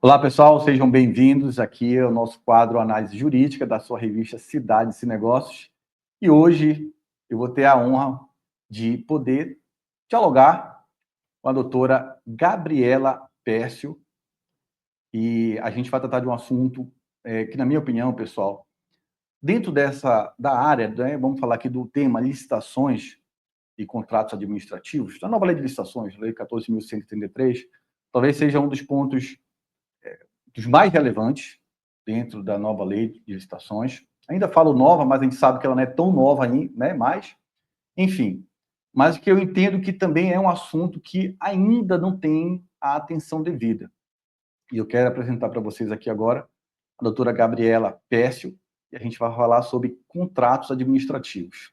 Olá, pessoal, sejam bem-vindos aqui ao nosso quadro Análise Jurídica da sua revista Cidades e Negócios. E hoje eu vou ter a honra de poder dialogar com a doutora Gabriela Pércio, e a gente vai tratar de um assunto que, na minha opinião, pessoal, dentro da área, né, vamos falar aqui do tema licitações e contratos administrativos, da nova lei de licitações, lei 14.133, talvez seja um dos pontos dos mais relevantes dentro da nova lei de licitações. Ainda falo nova, mas a gente sabe que ela não é tão nova ainda, né? Mas, enfim, mas que eu entendo que também é um assunto que ainda não tem a atenção devida. E eu quero apresentar para vocês aqui agora a doutora Gabriela Pércio, e a gente vai falar sobre contratos administrativos.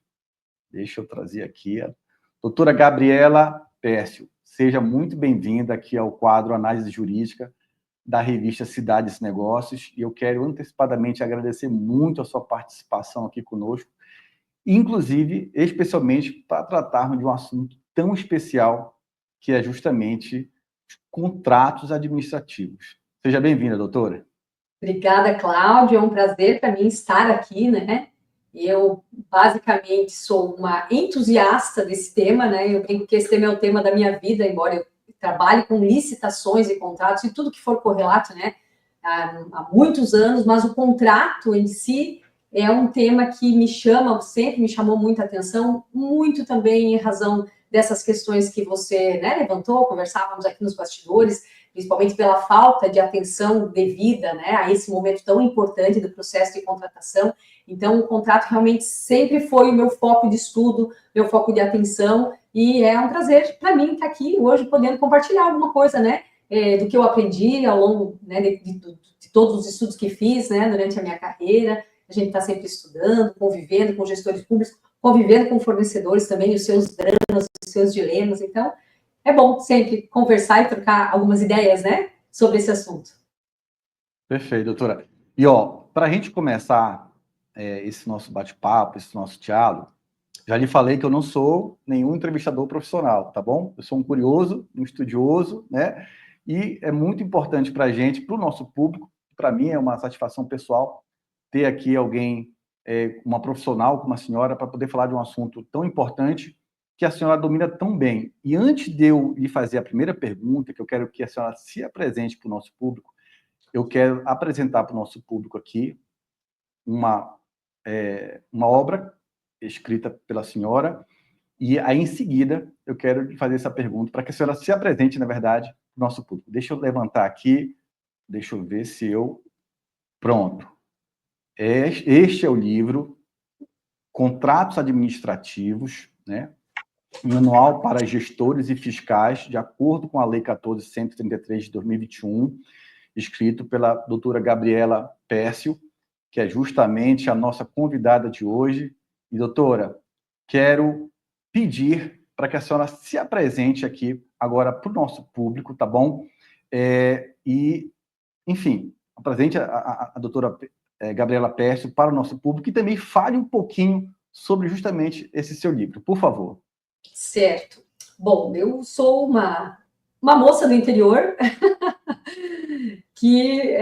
Deixa eu trazer aqui a doutora Gabriela Pércio. Seja muito bem-vinda aqui ao quadro Análise Jurídica da revista Cidades e Negócios, e eu quero antecipadamente agradecer muito a sua participação aqui conosco, inclusive, especialmente, para tratarmos de um assunto tão especial, que é justamente os contratos administrativos. Seja bem-vinda, doutora. Obrigada, Cláudio, é um prazer para mim estar aqui, né? Eu, basicamente, sou uma entusiasta desse tema, né? Eu brinco que esse tema é o tema da minha vida, embora eu trabalhe com licitações e contratos e tudo que for correlato, né? Há muitos anos, mas o contrato em si é um tema que sempre me chamou muita atenção, muito também em razão dessas questões que você, né, levantou, conversávamos aqui nos bastidores, principalmente pela falta de atenção devida, né, a esse momento tão importante do processo de contratação. Então, o contrato realmente sempre foi o meu foco de estudo, meu foco de atenção, e é um prazer para mim estar aqui hoje podendo compartilhar alguma coisa, né, do que eu aprendi ao longo, né, de todos os estudos que fiz, né, durante a minha carreira. A gente está sempre estudando, convivendo com gestores públicos, convivendo com fornecedores também, os seus dramas, os seus dilemas. Então, é bom sempre conversar e trocar algumas ideias, né, sobre esse assunto. Perfeito, doutora. E, para a gente começar esse nosso bate-papo, esse nosso diálogo, já lhe falei que eu não sou nenhum entrevistador profissional, tá bom? Eu sou um curioso, um estudioso, né? E é muito importante para a gente, para o nosso público, para mim é uma satisfação pessoal ter aqui alguém, uma profissional como a senhora, para poder falar de um assunto tão importante que a senhora domina tão bem. E antes de eu lhe fazer a primeira pergunta, que eu quero que a senhora se apresente para o nosso público, eu quero apresentar para o nosso público aqui uma obra escrita pela senhora, e aí, em seguida, eu quero fazer essa pergunta para que a senhora se apresente, na verdade, para o nosso público. Deixa eu levantar aqui, deixa eu ver se eu... Pronto. Este é o livro Contratos Administrativos, né? Manual para gestores e fiscais, de acordo com a Lei 14.133 de 2021, escrito pela doutora Gabriela Pércio, que é justamente a nossa convidada de hoje. E, doutora, quero pedir para que a senhora se apresente aqui agora para o nosso público, tá bom? E, enfim, apresente a doutora Gabriela Pércio para o nosso público e também fale um pouquinho sobre justamente esse seu livro, por favor. Certo. Bom, eu sou uma moça do interior que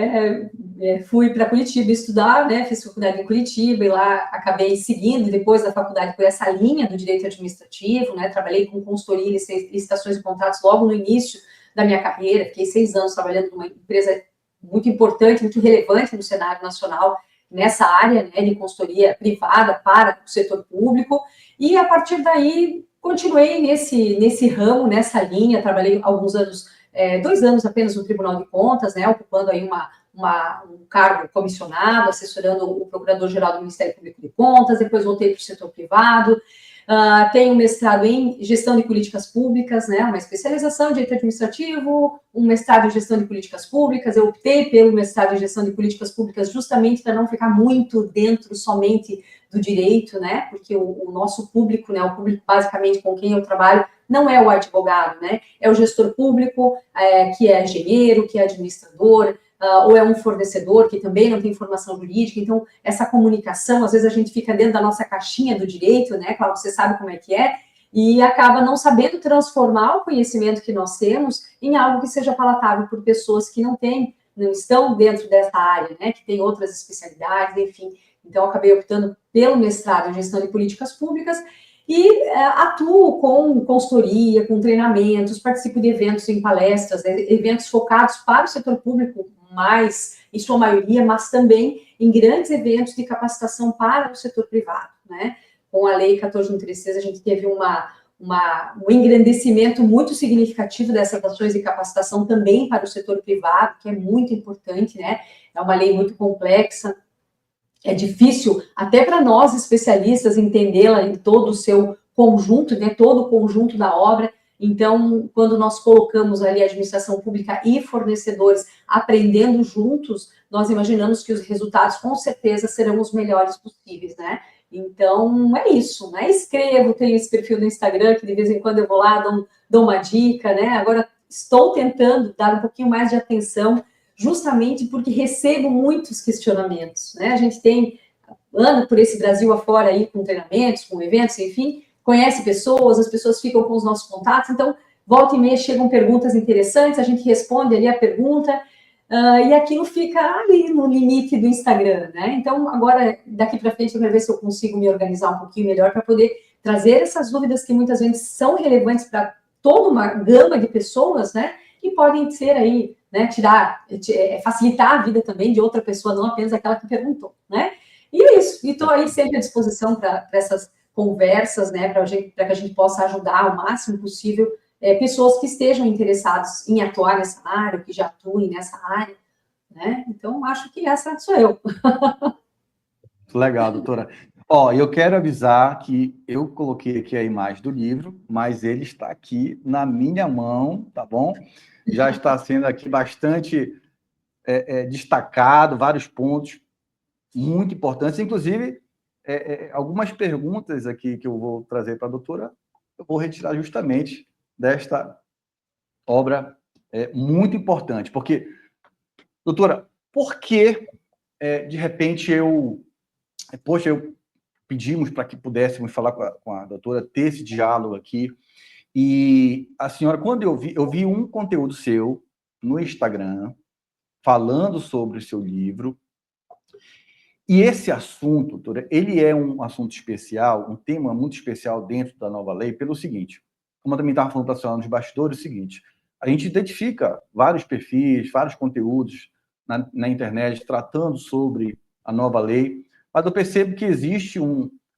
fui para Curitiba estudar, né? Fiz faculdade em Curitiba e lá acabei seguindo depois da faculdade por essa linha do direito administrativo, né? Trabalhei com consultoria e licitações e contratos logo no início da minha carreira, fiquei 6 anos trabalhando numa empresa muito importante, muito relevante no cenário nacional, nessa área, né, de consultoria privada para o setor público, e a partir daí continuei nesse ramo, nessa linha, trabalhei alguns anos, 2 anos apenas no Tribunal de Contas, né, ocupando aí um cargo comissionado, assessorando o Procurador-Geral do Ministério Público de Contas, depois voltei para o setor privado. Tenho um mestrado em Gestão de Políticas Públicas, né, uma especialização em Direito Administrativo, um mestrado em Gestão de Políticas Públicas. Eu optei pelo mestrado em Gestão de Políticas Públicas justamente para não ficar muito dentro somente do direito, né, porque o nosso público, né, o público basicamente com quem eu trabalho, não é o advogado, né, é o gestor público, que é engenheiro, que é administrador, ou é um fornecedor que também não tem formação jurídica. Então, essa comunicação, às vezes a gente fica dentro da nossa caixinha do direito, né, Cláudio, você sabe como é que é, e acaba não sabendo transformar o conhecimento que nós temos em algo que seja palatável por pessoas que não têm não estão dentro dessa área, né, que tem outras especialidades, enfim. Então, eu acabei optando pelo mestrado em gestão de políticas públicas e atuo com consultoria, com treinamentos, participo de eventos em palestras, eventos focados para o setor público, mais, em sua maioria, mas também em grandes eventos de capacitação para o setor privado, né? Com a Lei 14.136, a gente teve um engrandecimento muito significativo dessas ações de capacitação também para o setor privado, que é muito importante, né? É uma lei muito complexa, é difícil até para nós especialistas entendê-la em todo o seu conjunto, né? Todo o conjunto da obra. Então, quando nós colocamos ali a administração pública e fornecedores aprendendo juntos, nós imaginamos que os resultados, com certeza, serão os melhores possíveis, né? Então, é isso, né? Escrevo, tenho esse perfil no Instagram, que de vez em quando eu vou lá, dou uma dica, né? Agora, estou tentando dar um pouquinho mais de atenção, justamente porque recebo muitos questionamentos, né? A gente anda por esse Brasil afora aí, com treinamentos, com eventos, enfim, conhece pessoas, as pessoas ficam com os nossos contatos, então, volta e meia chegam perguntas interessantes, a gente responde ali a pergunta, e aquilo fica ali no limite do Instagram, né? Então, agora, daqui para frente, eu quero ver se eu consigo me organizar um pouquinho melhor para poder trazer essas dúvidas que muitas vezes são relevantes para toda uma gama de pessoas, né? E podem ser aí, né, facilitar a vida também de outra pessoa, não apenas aquela que perguntou, né? E é isso, e estou aí sempre à disposição para essas conversas, né, para que a gente possa ajudar o máximo possível pessoas que estejam interessadas em atuar nessa área, que já atuem nessa área, né? Então, acho que essa sou eu. Legal, doutora. Ó, eu quero avisar que eu coloquei aqui a imagem do livro, mas ele está aqui na minha mão, tá bom? Já está sendo aqui bastante destacado, vários pontos muito importantes, inclusive algumas perguntas aqui que eu vou trazer para a doutora, eu vou retirar justamente desta obra muito importante, porque, doutora, por que, de repente, eu pedimos para que pudéssemos falar com a doutora, ter esse diálogo aqui, e a senhora, quando eu vi um conteúdo seu no Instagram, falando sobre o seu livro, e esse assunto, doutora, ele é um assunto especial, um tema muito especial dentro da nova lei, pelo seguinte, como eu também estava falando para a senhora nos bastidores, é o seguinte, a gente identifica vários perfis, vários conteúdos na internet tratando sobre a nova lei, mas eu percebo que existe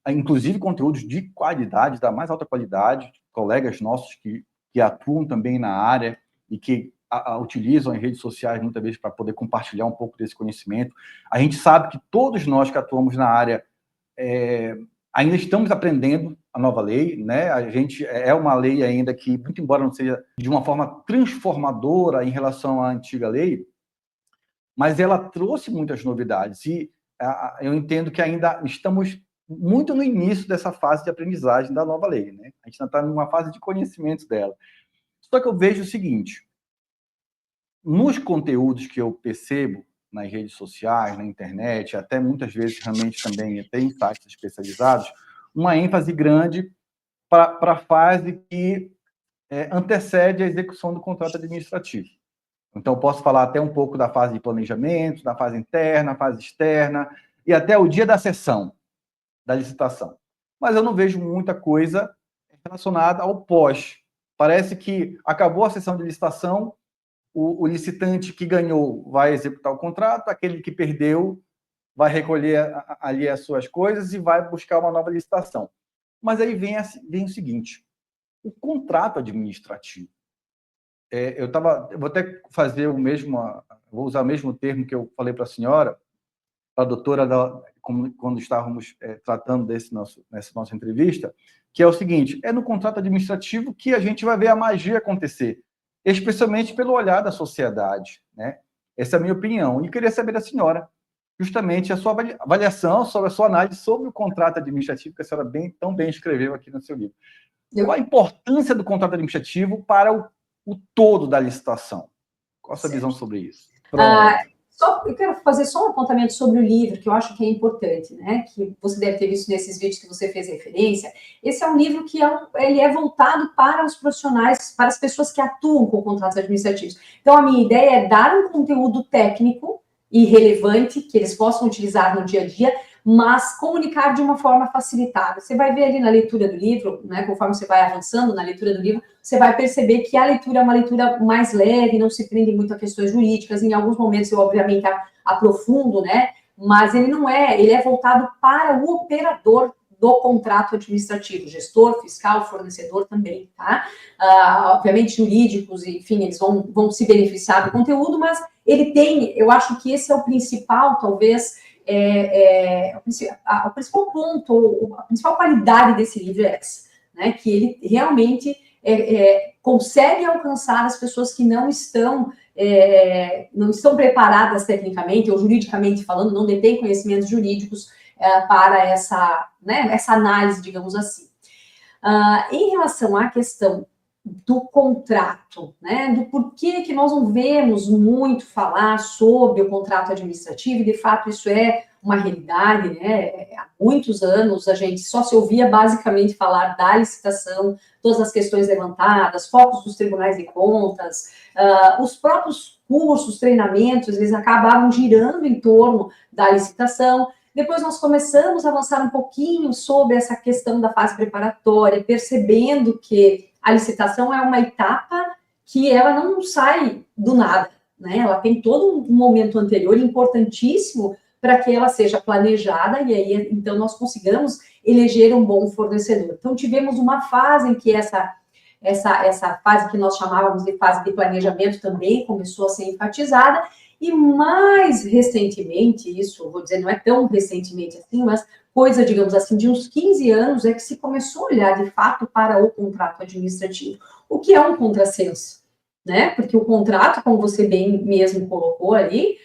inclusive conteúdos de qualidade, da mais alta qualidade, colegas nossos que atuam também na área e que utilizam as redes sociais muitas vezes para poder compartilhar um pouco desse conhecimento. A gente sabe que todos nós que atuamos na área ainda estamos aprendendo a nova lei, né? A gente é uma lei ainda que, muito embora não seja de uma forma transformadora em relação à antiga lei, mas ela trouxe muitas novidades e eu entendo que ainda estamos muito no início dessa fase de aprendizagem da nova lei, né? A gente ainda está numa fase de conhecimento dela. Só que eu vejo o seguinte, nos conteúdos que eu percebo nas redes sociais, na internet, até muitas vezes realmente também até em sites especializados, uma ênfase grande para a fase que antecede a execução do contrato administrativo. Então, eu posso falar até um pouco da fase de planejamento, da fase interna, fase externa, e até o dia da sessão da licitação. Mas eu não vejo muita coisa relacionada ao pós. Parece que acabou a sessão de licitação, o licitante que ganhou vai executar o contrato, aquele que perdeu vai recolher ali as suas coisas e vai buscar uma nova licitação. Mas aí vem o seguinte, o contrato administrativo. Eu vou até fazer vou usar o mesmo termo que eu falei para a senhora, para a doutora, quando estávamos tratando nessa nossa entrevista, que é o seguinte, é no contrato administrativo que a gente vai ver a magia acontecer, especialmente pelo olhar da sociedade, né? Essa é a minha opinião. E queria saber da senhora, justamente, a sua avaliação, sobre a sua análise sobre o contrato administrativo, que a senhora tão bem escreveu aqui no seu livro. Qual a importância do contrato administrativo para o todo da licitação? Qual a sua visão sobre isso? Eu quero fazer só um apontamento sobre o livro, que eu acho que é importante, né? Que você deve ter visto nesses vídeos que você fez referência. Esse é um livro que ele é voltado para os profissionais, para as pessoas que atuam com contratos administrativos. Então, a minha ideia é dar um conteúdo técnico e relevante, que eles possam utilizar no dia a dia, mas comunicar de uma forma facilitada. Você vai ver ali na leitura do livro, né, conforme você vai avançando na leitura do livro, você vai perceber que a leitura é uma leitura mais leve, não se prende muito a questões jurídicas, em alguns momentos eu, obviamente, aprofundo, né, mas ele é voltado para o operador do contrato administrativo, gestor, fiscal, fornecedor também, tá? Obviamente, jurídicos, enfim, eles vão se beneficiar do conteúdo, mas ele tem, eu acho que esse é o principal, talvez, o principal ponto, a principal qualidade desse livro é essa, né? Que ele realmente consegue alcançar as pessoas que não estão preparadas tecnicamente ou juridicamente falando, não detêm conhecimentos jurídicos para essa análise, digamos assim. Em relação à questão do contrato, né, do porquê que nós não vemos muito falar sobre o contrato administrativo, e de fato isso é uma realidade, né, há muitos anos a gente só se ouvia basicamente falar da licitação, todas as questões levantadas, focos dos tribunais de contas, os próprios cursos, treinamentos, eles acabavam girando em torno da licitação. Depois nós começamos a avançar um pouquinho sobre essa questão da fase preparatória, percebendo que a licitação é uma etapa que ela não sai do nada, né? Ela tem todo um momento anterior importantíssimo para que ela seja planejada e aí, então, nós consigamos eleger um bom fornecedor. Então, tivemos uma fase em que essa fase que nós chamávamos de fase de planejamento também começou a ser enfatizada, e mais recentemente, isso, vou dizer, não é tão recentemente assim, mas coisa, digamos assim, de uns 15 anos é que se começou a olhar, de fato, para o contrato administrativo. O que é um contrassenso, né? Porque o contrato, como você bem mesmo colocou ali,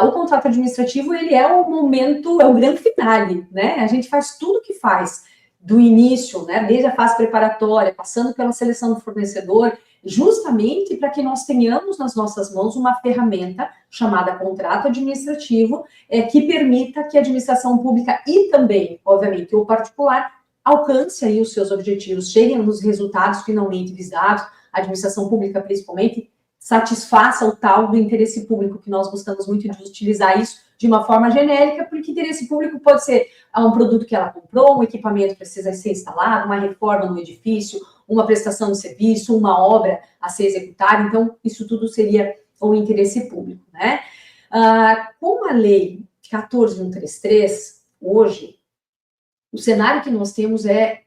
o contrato administrativo, ele é o momento, é o grande finale, né? A gente faz tudo o que faz do início, né? Desde a fase preparatória, passando pela seleção do fornecedor, justamente para que nós tenhamos nas nossas mãos uma ferramenta chamada contrato administrativo, que permita que a administração pública e também, obviamente, o particular alcance aí os seus objetivos, cheguem nos resultados finalmente visados, a administração pública principalmente satisfaça o tal do interesse público, que nós gostamos muito de utilizar isso de uma forma genérica, porque interesse público pode ser um produto que ela comprou, um equipamento que precisa ser instalado, uma reforma no edifício, uma prestação de serviço, uma obra a ser executada, então isso tudo seria o interesse público, né? Com a lei 14.133, hoje, o cenário que nós temos é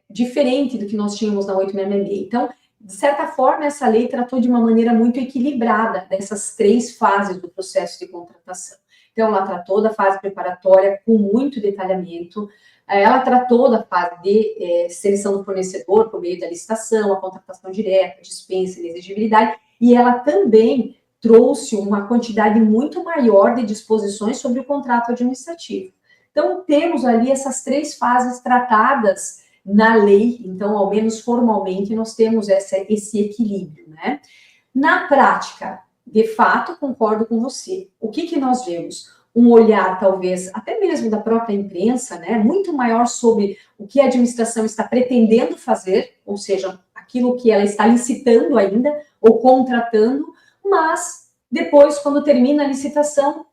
diferente do que nós tínhamos na 866. Então, de certa forma, essa lei tratou de uma maneira muito equilibrada dessas 3 fases do processo de contratação. Então, ela tratou da fase preparatória com muito detalhamento, ela tratou da fase de seleção do fornecedor por meio da licitação, a contratação direta, dispensa e exigibilidade, e ela também trouxe uma quantidade muito maior de disposições sobre o contrato administrativo. Então, temos ali essas 3 fases tratadas na lei, então, ao menos formalmente, nós temos esse equilíbrio, né? Na prática, de fato, concordo com você. O que nós vemos? Um olhar, talvez, até mesmo da própria imprensa, né? Muito maior sobre o que a administração está pretendendo fazer, ou seja, aquilo que ela está licitando ainda, ou contratando, mas depois, quando termina a licitação,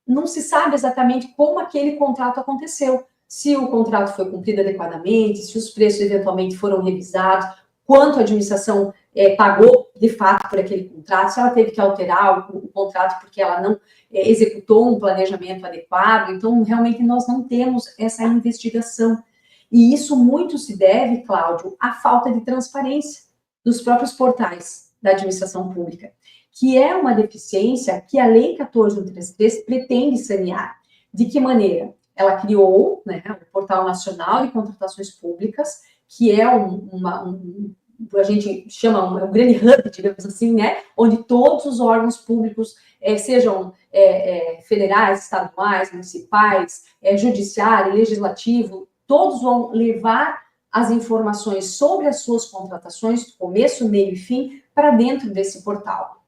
não se sabe exatamente como aquele contrato aconteceu. Se o contrato foi cumprido adequadamente, se os preços eventualmente foram revisados, quanto a administração pagou, de fato, por aquele contrato, se ela teve que alterar o contrato porque ela não executou um planejamento adequado. Então, realmente, nós não temos essa investigação. E isso muito se deve, Cláudio, à falta de transparência dos próprios portais da administração pública, que é uma deficiência que a Lei 14.133 pretende sanear. De que maneira? Ela criou, né, o Portal Nacional de Contratações Públicas, que é a gente chama um grande hub, digamos assim, né, onde todos os órgãos públicos, sejam federais, estaduais, municipais, judiciário, legislativo, todos vão levar as informações sobre as suas contratações, começo, meio e fim, para dentro desse portal.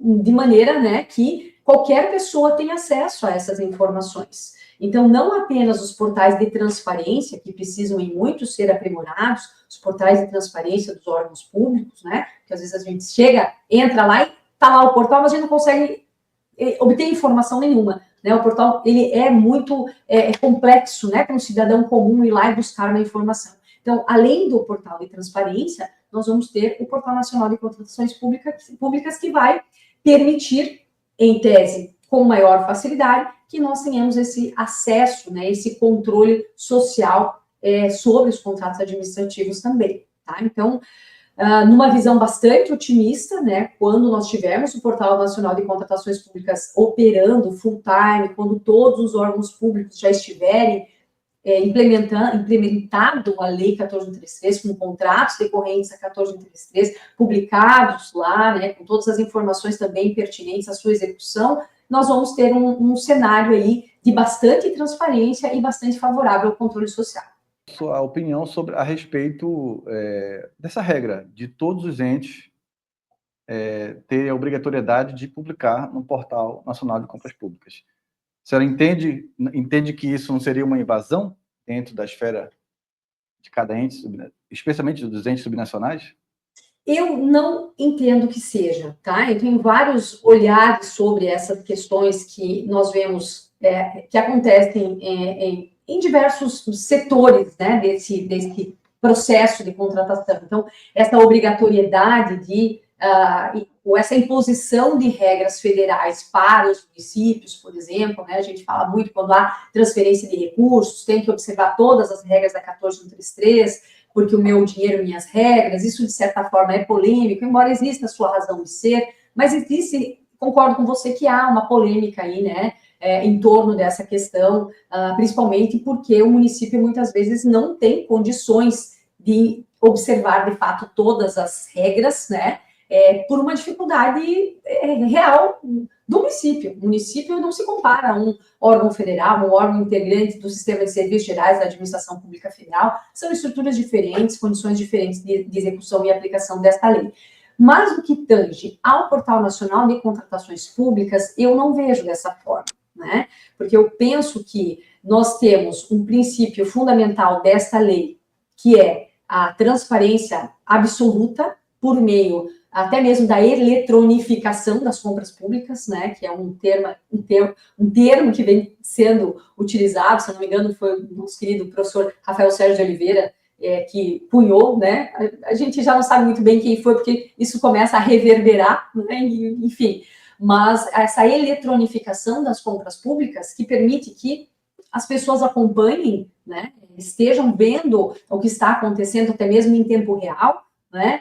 De maneira, né, que qualquer pessoa tem acesso a essas informações. Então, não apenas os portais de transparência, que precisam em muito ser aprimorados, os portais de transparência dos órgãos públicos, né? Que às vezes a gente chega, entra lá e está lá o portal, mas a gente não consegue obter informação nenhuma. Né? O portal ele é muito complexo, né? Para um cidadão comum ir lá e buscar uma informação. Então, além do portal de transparência, nós vamos ter o Portal Nacional de Contratações Públicas que vai permitir, em tese, com maior facilidade, que nós tenhamos esse acesso, né, esse controle social sobre os contratos administrativos também. Tá? Então, numa visão bastante otimista, né, quando nós tivermos o Portal Nacional de Contratações Públicas operando full time, quando todos os órgãos públicos já estiverem implementado a Lei 14.133, com contratos decorrentes a 14.133, publicados lá, né, com todas as informações também pertinentes à sua execução, nós vamos ter um cenário aí de bastante transparência e bastante favorável ao controle social. Sua opinião a respeito dessa regra, de todos os entes ter a obrigatoriedade de publicar no Portal Nacional de Compras Públicas. A senhora entende que isso não seria uma invasão dentro da esfera de cada ente, especialmente dos entes subnacionais? Eu não entendo que seja, tá? Eu tenho vários olhares sobre essas questões que nós vemos que acontecem em diversos setores, né, desse processo de contratação. Então, essa obrigatoriedade ou essa imposição de regras federais para os municípios, por exemplo, né, a gente fala muito quando há transferência de recursos, tem que observar todas as regras da 14.133, porque o meu dinheiro, minhas regras, isso de certa forma é polêmico, embora exista a sua razão de ser, mas existe, concordo com você que há uma polêmica aí, né, em torno dessa questão, principalmente porque o município muitas vezes não tem condições de observar de fato todas as regras, né, por uma dificuldade real do município. O município não se compara a um órgão federal, um órgão integrante do Sistema de Serviços Gerais da Administração Pública Federal, são estruturas diferentes, condições diferentes de execução e aplicação desta lei. Mas o que tange ao Portal Nacional de Contratações Públicas, eu não vejo dessa forma, né? Porque eu penso que nós temos um princípio fundamental desta lei, que é a transparência absoluta por meio até mesmo da eletronificação das compras públicas, né, que é um termo que vem sendo utilizado, se não me engano, foi o nosso querido professor Rafael Sérgio de Oliveira que cunhou, né, a gente já não sabe muito bem quem foi, porque isso começa a reverberar, né, enfim, mas essa eletronificação das compras públicas que permite que as pessoas acompanhem, né, estejam vendo o que está acontecendo até mesmo em tempo real, né?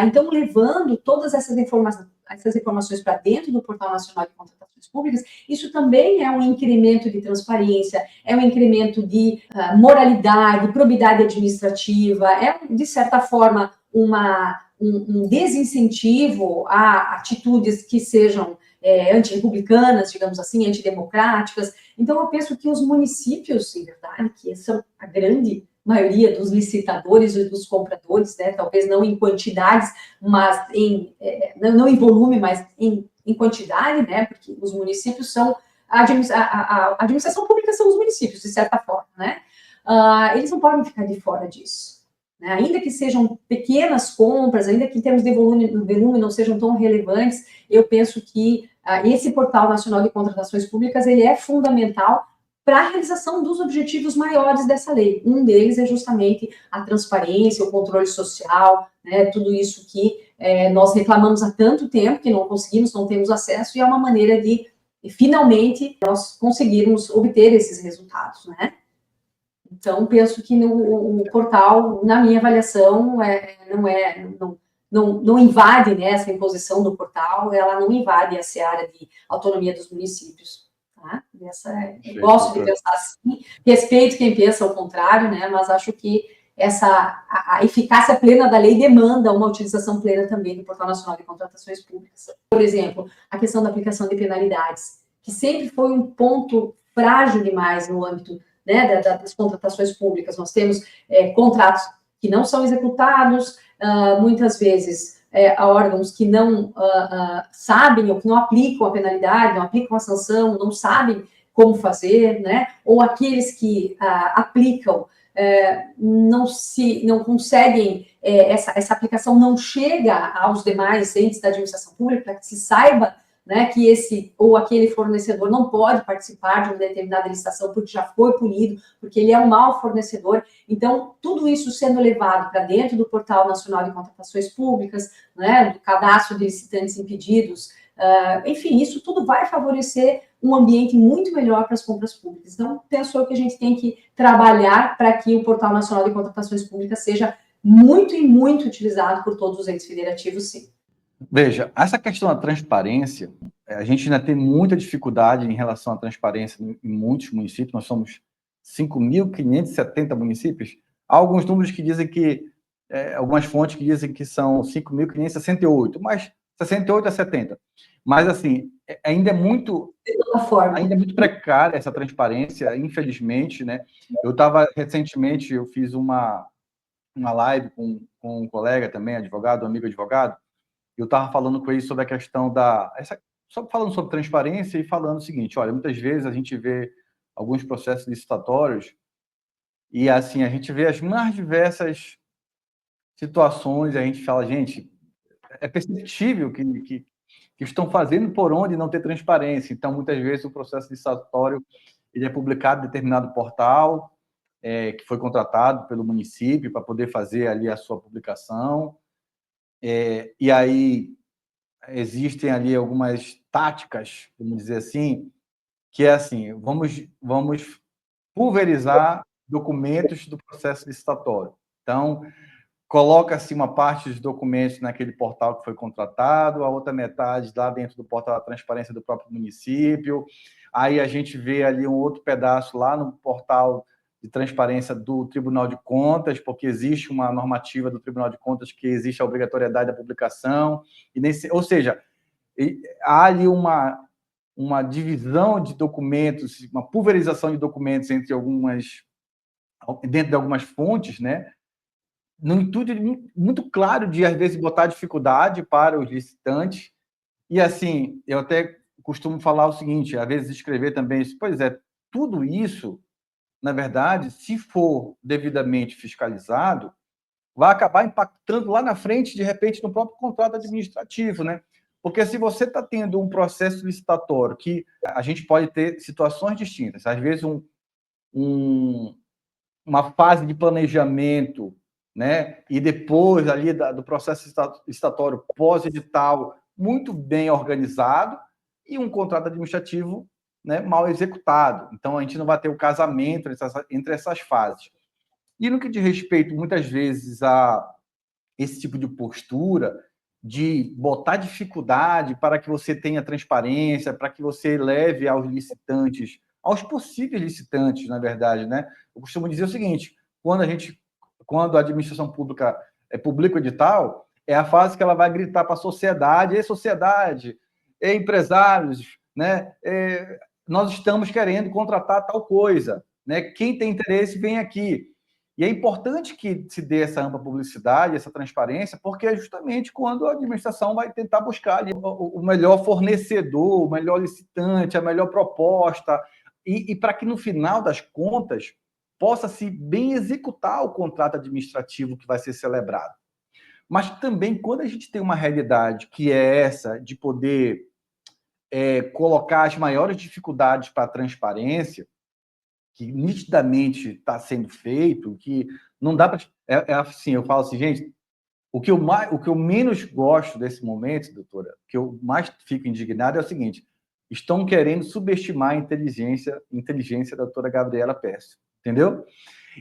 Então, levando todas essas informações para dentro do Portal Nacional de Contratações Públicas, isso também é um incremento de transparência, é um incremento de moralidade, probidade administrativa, de certa forma, um desincentivo a atitudes que sejam antirrepublicanas, digamos assim, antidemocráticas. Então, eu penso que os municípios, em verdade, que são a grande maioria dos licitadores e dos compradores, né, talvez não em quantidades, mas não em volume, mas em quantidade, né, porque os municípios são, a administração pública são os municípios, de certa forma, né, eles não podem ficar de fora disso, né, ainda que sejam pequenas compras, ainda que em termos de volume não sejam tão relevantes, eu penso que esse Portal Nacional de Contratações Públicas, ele é fundamental para a realização dos objetivos maiores dessa lei. Um deles é justamente a transparência, o controle social, né, tudo isso que nós reclamamos há tanto tempo, que não conseguimos, não temos acesso, e é uma maneira de, finalmente, nós conseguirmos obter esses resultados, né? Então, penso que o portal, na minha avaliação, não invade, né, essa imposição do portal, ela não invade a seara de autonomia dos municípios. Tá? Eu gosto de pensar assim, respeito quem pensa ao contrário, né, mas acho que a eficácia plena da lei demanda uma utilização plena também do Portal Nacional de Contratações Públicas. Por exemplo, a questão da aplicação de penalidades, que sempre foi um ponto frágil demais no âmbito, né, das contratações públicas. Nós temos contratos que não são executados, muitas vezes a órgãos que não sabem ou que não aplicam a penalidade, não aplicam a sanção, não sabem como fazer, né? Ou aqueles que aplicam não conseguem, essa aplicação não chega aos demais entes da administração pública, para que se saiba, né, que esse ou aquele fornecedor não pode participar de uma determinada licitação porque já foi punido, porque ele é um mau fornecedor. Então, tudo isso sendo levado para dentro do Portal Nacional de Contratações Públicas, né, do cadastro de licitantes impedidos, enfim, isso tudo vai favorecer um ambiente muito melhor para as compras públicas. Então, penso eu que a gente tem que trabalhar para que o Portal Nacional de Contratações Públicas seja muito e muito utilizado por todos os entes federativos, sim. Veja, essa questão da transparência, a gente ainda tem muita dificuldade em relação à transparência em muitos municípios. Nós somos 5.570 municípios. Há alguns números que dizem que, algumas fontes que dizem que são 5.568, mas 68 a 70. Mas, assim, ainda é muito precária essa transparência, infelizmente, né? Recentemente, eu fiz uma live com um colega também, advogado, um amigo advogado. Eu estava falando com ele sobre a questão só falando sobre transparência e falando o seguinte: olha, muitas vezes a gente vê alguns processos licitatórios e, assim, a gente vê as mais diversas situações, e a gente fala, gente, é perceptível que estão fazendo por onde não ter transparência. Então, muitas vezes, o processo licitatório ele é publicado em determinado portal, que foi contratado pelo município para poder fazer ali a sua publicação, e aí existem ali algumas táticas, vamos dizer assim, que é assim, vamos pulverizar documentos do processo licitatório. Então, coloca-se uma parte dos documentos naquele portal que foi contratado, a outra metade lá dentro do portal da transparência do próprio município, aí a gente vê ali um outro pedaço lá no portal de transparência do Tribunal de Contas, porque existe uma normativa do Tribunal de Contas que existe a obrigatoriedade da publicação, ou seja, há ali uma divisão de documentos, uma pulverização de documentos dentro de algumas fontes, né? No intuito muito claro de, às vezes, botar dificuldade para os licitantes. E, assim, eu até costumo falar o seguinte, às vezes escrever também isso, pois é, tudo isso, na verdade, se for devidamente fiscalizado, vai acabar impactando lá na frente, de repente, no próprio contrato administrativo, né? Porque se você está tendo um processo licitatório que a gente pode ter situações distintas, às vezes uma fase de planejamento, né? E depois ali do processo licitatório pós-edital muito bem organizado e um contrato administrativo, né, mal executado. Então, a gente não vai ter o casamento entre essas fases. E no que diz respeito, muitas vezes, a esse tipo de postura, de botar dificuldade para que você tenha transparência, para que você leve aos licitantes, aos possíveis licitantes, na verdade, né? Eu costumo dizer o seguinte: quando a administração pública publica o edital, é a fase que ela vai gritar para a sociedade: ei, sociedade, ei, empresários, né? Nós estamos querendo contratar tal coisa, né? Quem tem interesse, vem aqui. E é importante que se dê essa ampla publicidade, essa transparência, porque é justamente quando a administração vai tentar buscar ali o melhor fornecedor, o melhor licitante, a melhor proposta, e para que, no final das contas, possa-se bem executar o contrato administrativo que vai ser celebrado. Mas também, quando a gente tem uma realidade que é essa, de poder colocar as maiores dificuldades para a transparência, que nitidamente está sendo feito, que não dá para... assim, eu falo assim, gente, o que eu menos gosto desse momento, doutora, o que eu mais fico indignado é o seguinte: estão querendo subestimar a inteligência da doutora Gabriela Pércio, entendeu?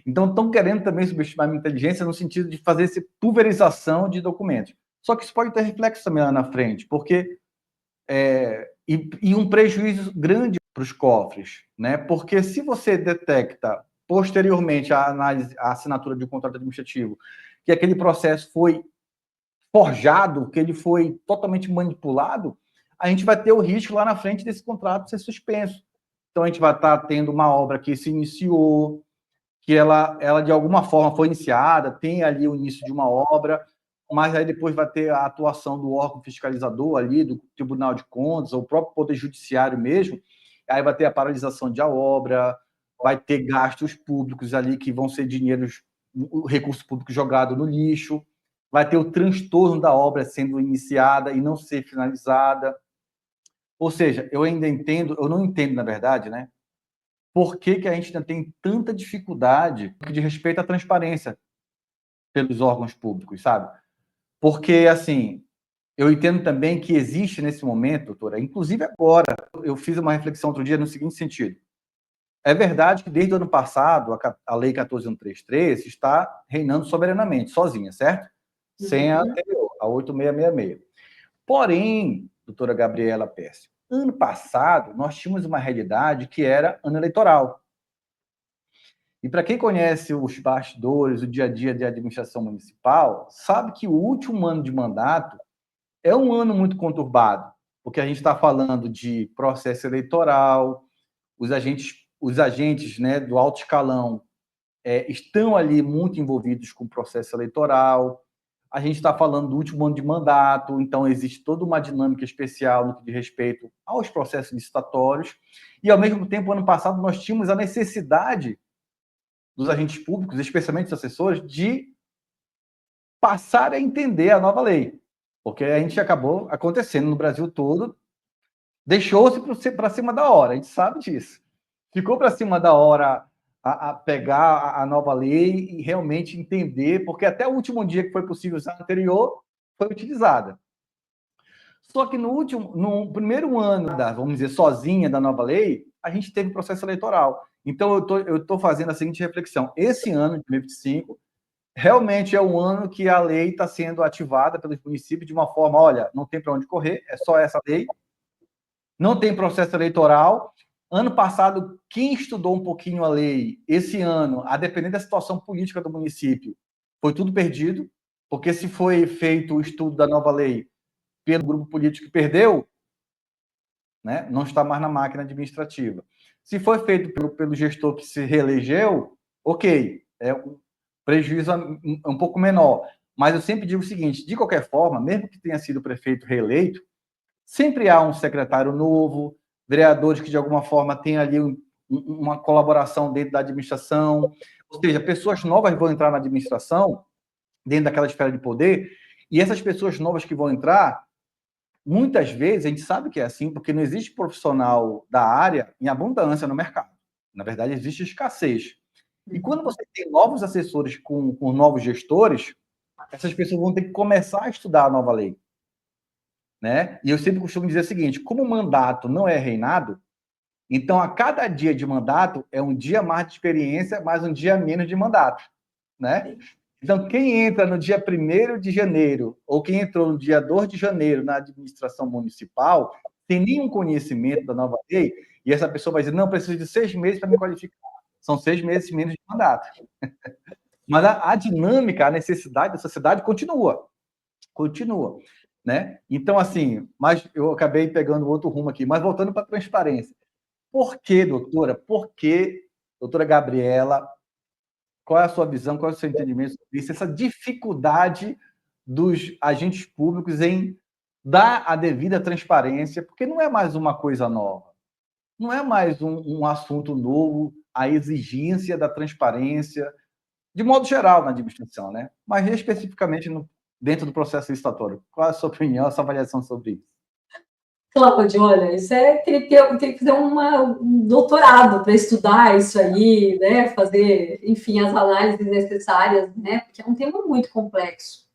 Então, estão querendo também subestimar a minha inteligência no sentido de fazer essa pulverização de documentos. Só que isso pode ter reflexo também lá na frente, porque e um prejuízo grande para os cofres, né? Porque se você detecta posteriormente à análise, à assinatura de um contrato administrativo, que aquele processo foi forjado, que ele foi totalmente manipulado, a gente vai ter o risco lá na frente desse contrato ser suspenso. Então, a gente vai estar tendo uma obra que se iniciou, que ela de alguma forma foi iniciada, tem ali o início de uma obra, mas aí depois vai ter a atuação do órgão fiscalizador ali, do Tribunal de Contas, ou o próprio Poder Judiciário mesmo, aí vai ter a paralisação de obra, vai ter gastos públicos ali que vão ser dinheiros, o recurso público jogado no lixo, vai ter o transtorno da obra sendo iniciada e não ser finalizada. Ou seja, eu não entendo, na verdade, né? Por que a gente ainda tem tanta dificuldade de respeito à transparência pelos órgãos públicos, sabe? Porque, assim, eu entendo também que existe nesse momento, doutora, inclusive agora, eu fiz uma reflexão outro dia no seguinte sentido. É verdade que desde o ano passado, a Lei 14.133 está reinando soberanamente, sozinha, certo? Sem a anterior, a 8.666. Porém, doutora Gabriela Pesce, ano passado, nós tínhamos uma realidade que era ano eleitoral. E para quem conhece os bastidores, o dia a dia de administração municipal, sabe que o último ano de mandato é um ano muito conturbado, porque a gente está falando de processo eleitoral, os agentes, né, do alto escalão estão ali muito envolvidos com o processo eleitoral. A gente está falando do último ano de mandato, então existe toda uma dinâmica especial no que diz respeito aos processos licitatórios. E, ao mesmo tempo, ano passado, nós tínhamos a necessidade dos agentes públicos, especialmente os assessores, de passar a entender a nova lei. Porque a gente acabou acontecendo no Brasil todo, deixou-se para cima da hora, a gente sabe disso. Ficou para cima da hora a pegar a nova lei e realmente entender, porque até o último dia que foi possível usar a anterior, foi utilizada. Só que no primeiro ano, vamos dizer, sozinha da nova lei, a gente teve processo eleitoral. Então, eu estou fazendo a seguinte reflexão. Esse ano, de 2025, realmente é um ano que a lei está sendo ativada pelos municípios de uma forma, olha, não tem para onde correr, é só essa lei, não tem processo eleitoral. Ano passado, quem estudou um pouquinho a lei, esse ano, a depender da situação política do município, foi tudo perdido, porque se foi feito o estudo da nova lei pelo grupo político que perdeu, né, não está mais na máquina administrativa. Se foi feito pelo gestor que se reelegeu, ok, o prejuízo é um pouco menor. Mas eu sempre digo o seguinte, de qualquer forma, mesmo que tenha sido prefeito reeleito, sempre há um secretário novo, vereadores que de alguma forma têm ali uma colaboração dentro da administração, ou seja, pessoas novas vão entrar na administração, dentro daquela esfera de poder, e essas pessoas novas que vão entrar, muitas vezes, a gente sabe que é assim, porque não existe profissional da área em abundância no mercado. Na verdade, existe escassez. E quando você tem novos assessores com novos gestores, essas pessoas vão ter que começar a estudar a nova lei. Né? E eu sempre costumo dizer o seguinte, como o mandato não é reinado, então a cada dia de mandato é um dia mais de experiência, mais um dia menos de mandato. Né? Então, quem entra no dia 1º de janeiro, ou quem entrou no dia 2 de janeiro na administração municipal, tem nenhum conhecimento da nova lei, e essa pessoa vai dizer, não, preciso de 6 meses para me qualificar. São 6 meses menos de mandato. Mas a dinâmica, a necessidade da sociedade continua. Continua. Né? Então, assim, mas eu acabei pegando outro rumo aqui, mas voltando para a transparência. Por que, doutora? Por que, doutora Gabriela, qual é a sua visão, qual é o seu entendimento sobre isso, essa dificuldade dos agentes públicos em dar a devida transparência, porque não é mais uma coisa nova, não é mais um assunto novo, a exigência da transparência, de modo geral na administração, né? Mas especificamente dentro do processo licitatório. Qual é a sua opinião, a sua avaliação sobre isso? Cláudio, olha, isso teria que fazer um doutorado para estudar isso aí, né? Fazer, enfim, as análises necessárias, né? Porque é um tema muito complexo.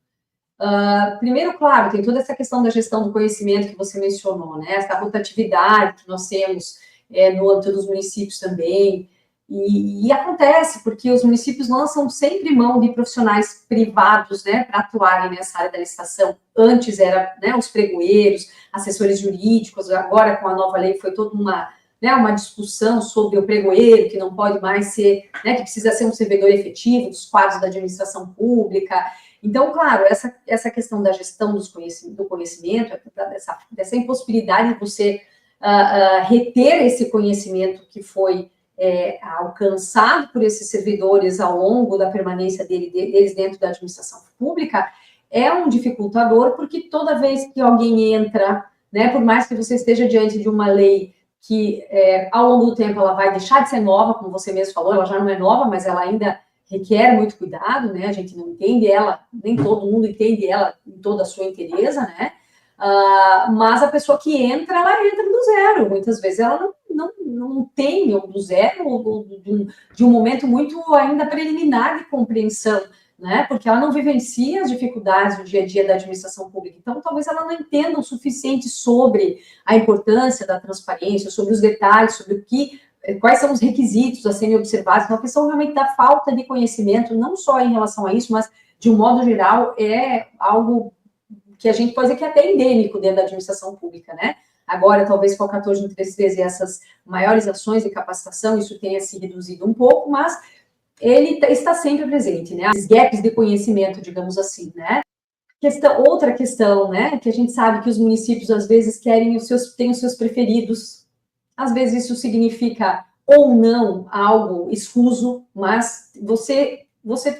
Primeiro, claro, tem toda essa questão da gestão do conhecimento que você mencionou, né? Essa rotatividade que nós temos no âmbito dos municípios também. E acontece porque os municípios lançam sempre mão de profissionais privados, né, para atuarem nessa área da licitação. Antes era, né, os pregoeiros, assessores jurídicos, agora com a nova lei foi toda uma discussão sobre o pregoeiro, que não pode mais ser, né, que precisa ser um servidor efetivo dos quadros da administração pública. Então, claro, essa questão da gestão do conhecimento, dessa impossibilidade de você reter esse conhecimento que foi alcançado por esses servidores ao longo da permanência deles dentro da administração pública, é um dificultador, porque toda vez que alguém entra, né, por mais que você esteja diante de uma lei que ao longo do tempo ela vai deixar de ser nova, como você mesmo falou, ela já não é nova, mas ela ainda requer muito cuidado, né? A gente não entende ela, nem todo mundo entende ela em toda a sua inteireza, né? Mas a pessoa que entra, ela entra do zero. Muitas vezes ela não tem, ou do zero, ou de um momento muito ainda preliminar de compreensão, né? Porque ela não vivencia as dificuldades do dia a dia da administração pública. Então, talvez ela não entenda o suficiente sobre a importância da transparência, sobre os detalhes, sobre quais são os requisitos a serem observados. Então, a questão realmente da falta de conhecimento, não só em relação a isso, mas de um modo geral, é algo que a gente pode dizer que é até endêmico dentro da administração pública, né? Agora, talvez com a 14.133 e essas maiores ações de capacitação, isso tenha se reduzido um pouco, mas ele está sempre presente, né? Os gaps de conhecimento, digamos assim, né? Outra questão, né? Que a gente sabe que os municípios, às vezes, têm os seus preferidos. Às vezes, isso significa ou não algo escuso, mas você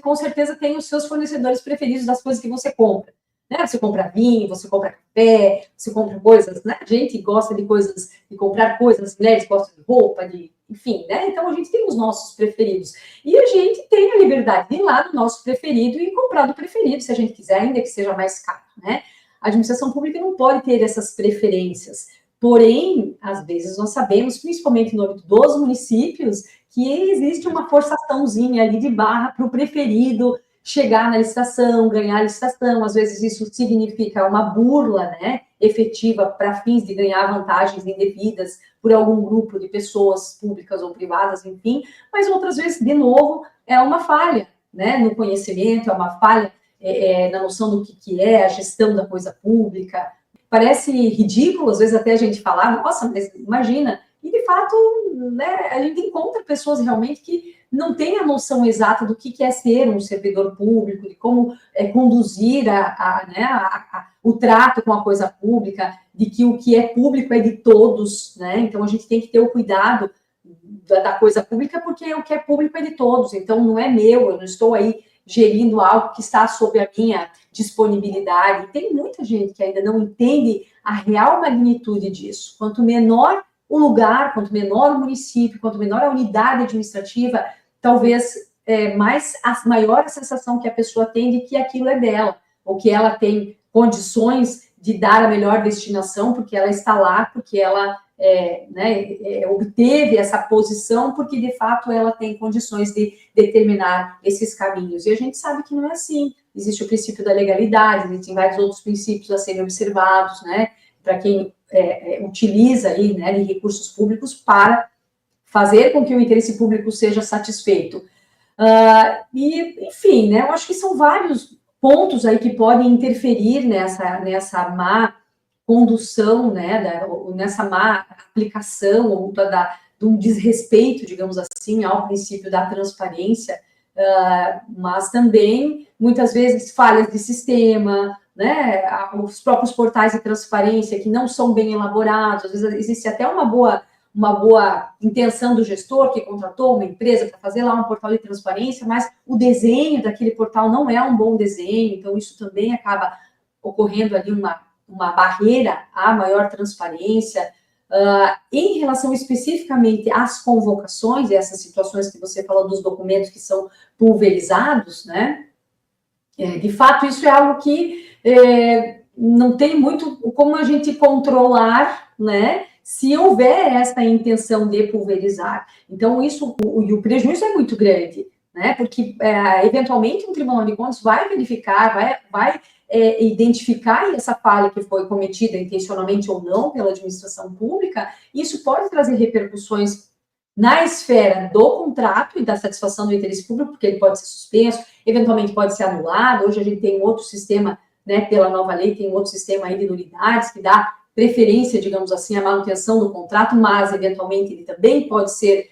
com certeza tem os seus fornecedores preferidos das coisas que você compra. Né? Você compra vinho, você compra café, você compra coisas, né? A gente gosta de coisas, de comprar coisas, as mulheres gostam de roupa, enfim, né? Então a gente tem os nossos preferidos. E a gente tem a liberdade de ir lá no nosso preferido e comprar do preferido, se a gente quiser, ainda que seja mais caro, né? A administração pública não pode ter essas preferências. Porém, às vezes nós sabemos, principalmente no âmbito dos municípios, que existe uma forçaçãozinha ali de barra para o preferido chegar na licitação, ganhar a licitação, às vezes isso significa uma burla, né, efetiva para fins de ganhar vantagens indevidas por algum grupo de pessoas públicas ou privadas, enfim, mas outras vezes, de novo, é uma falha, né, no conhecimento, é uma falha na noção do que é a gestão da coisa pública. Parece ridículo, às vezes até a gente falar, nossa, mas imagina, e de fato, né, a gente encontra pessoas realmente que não têm a noção exata do que é ser um servidor público, de como conduzir o trato com a coisa pública, de que o que é público é de todos, né? Então a gente tem que ter o cuidado da coisa pública, porque o que é público é de todos, então não é meu, eu não estou aí gerindo algo que está sob a minha disponibilidade. E tem muita gente que ainda não entende a real magnitude disso. Quanto menor o lugar, quanto menor o município, quanto menor a unidade administrativa, talvez maior a sensação que a pessoa tem de que aquilo é dela, ou que ela tem condições de dar a melhor destinação, porque ela está lá, porque ela obteve essa posição, porque de fato ela tem condições de determinar esses caminhos. E a gente sabe que não é assim. Existe o princípio da legalidade, existem vários outros princípios a serem observados, né, para quem utiliza aí, né, de recursos públicos para fazer com que o interesse público seja satisfeito. Enfim, né, eu acho que são vários pontos aí que podem interferir nessa má condução, né, nessa má aplicação, ou de um desrespeito, digamos assim, ao princípio da transparência, mas também, muitas vezes, falhas de sistema, né, os próprios portais de transparência que não são bem elaborados, às vezes existe até uma boa intenção do gestor que contratou uma empresa para fazer lá um portal de transparência, mas o desenho daquele portal não é um bom desenho, então isso também acaba ocorrendo ali uma barreira à maior transparência. Em relação especificamente às convocações, e essas situações que você falou dos documentos que são pulverizados, né? De fato, isso é algo que não tem muito como a gente controlar, né? Se houver essa intenção de pulverizar. Então, o prejuízo é muito grande, né? Porque, eventualmente, um Tribunal de Contas vai verificar, vai identificar essa falha que foi cometida intencionalmente ou não pela administração pública, e isso pode trazer repercussões na esfera do contrato e da satisfação do interesse público, porque ele pode ser suspenso, eventualmente pode ser anulado. Hoje a gente tem um outro sistema, né, pela nova lei, tem um outro sistema aí de nulidades que dá preferência, digamos assim, à manutenção do contrato, mas eventualmente ele também pode ser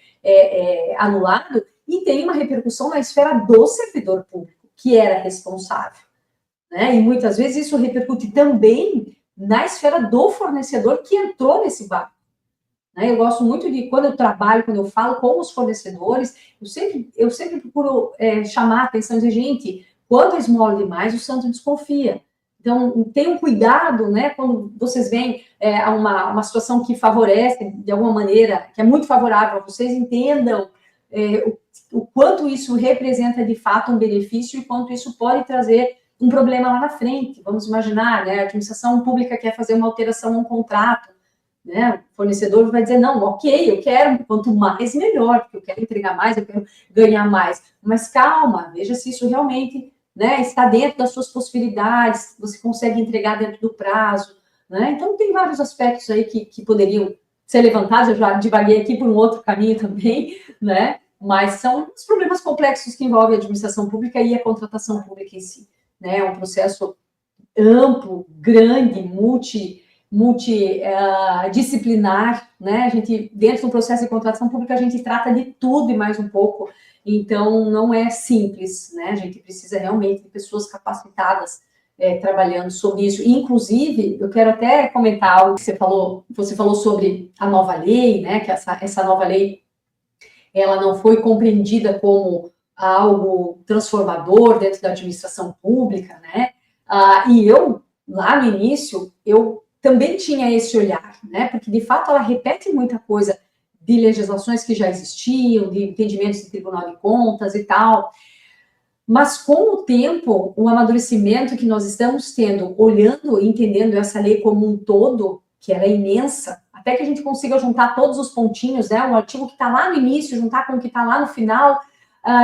anulado, e tem uma repercussão na esfera do servidor público, que era responsável. Né? E muitas vezes isso repercute também na esfera do fornecedor que entrou nesse barco. Né? Eu gosto muito de, quando eu trabalho, quando eu falo com os fornecedores, eu sempre procuro chamar a atenção e dizer, gente, Quando esmola demais, o santo desconfia. Então, tenham cuidado, né, quando vocês veem uma situação que favorece, de alguma maneira, que é muito favorável a vocês, entendam o quanto isso representa, de fato, um benefício e quanto isso pode trazer um problema lá na frente. Vamos imaginar, né, a administração pública quer fazer uma alteração a um contrato, né, o fornecedor vai dizer, não, ok, eu quero, quanto mais, melhor, porque eu quero entregar mais, eu quero ganhar mais. Mas calma, veja se isso realmente... né, está dentro das suas possibilidades, você consegue entregar dentro do prazo, né? Então, tem vários aspectos aí que poderiam ser levantados, eu já divaguei aqui por um outro caminho também, né? Mas são os problemas complexos que envolvem a administração pública e a contratação pública em si, né? É um processo amplo, grande, multidisciplinar, né? A gente, dentro do processo de contratação pública, a gente trata de tudo e mais um pouco. Então, não é simples, né? A gente precisa realmente de pessoas capacitadas trabalhando sobre isso. Inclusive, eu quero até comentar algo que você falou sobre a nova lei, né? Que essa nova lei, ela não foi compreendida como algo transformador dentro da administração pública, né? E eu, lá no início, eu também tinha esse olhar, né? Porque, de fato, ela repete muita coisa de legislações que já existiam, de entendimentos de Tribunal de Contas e tal. Mas, com o tempo, o amadurecimento que nós estamos tendo, olhando e entendendo essa lei como um todo, que ela é imensa, até que a gente consiga juntar todos os pontinhos, né? Um artigo que está lá no início, juntar com o que está lá no final,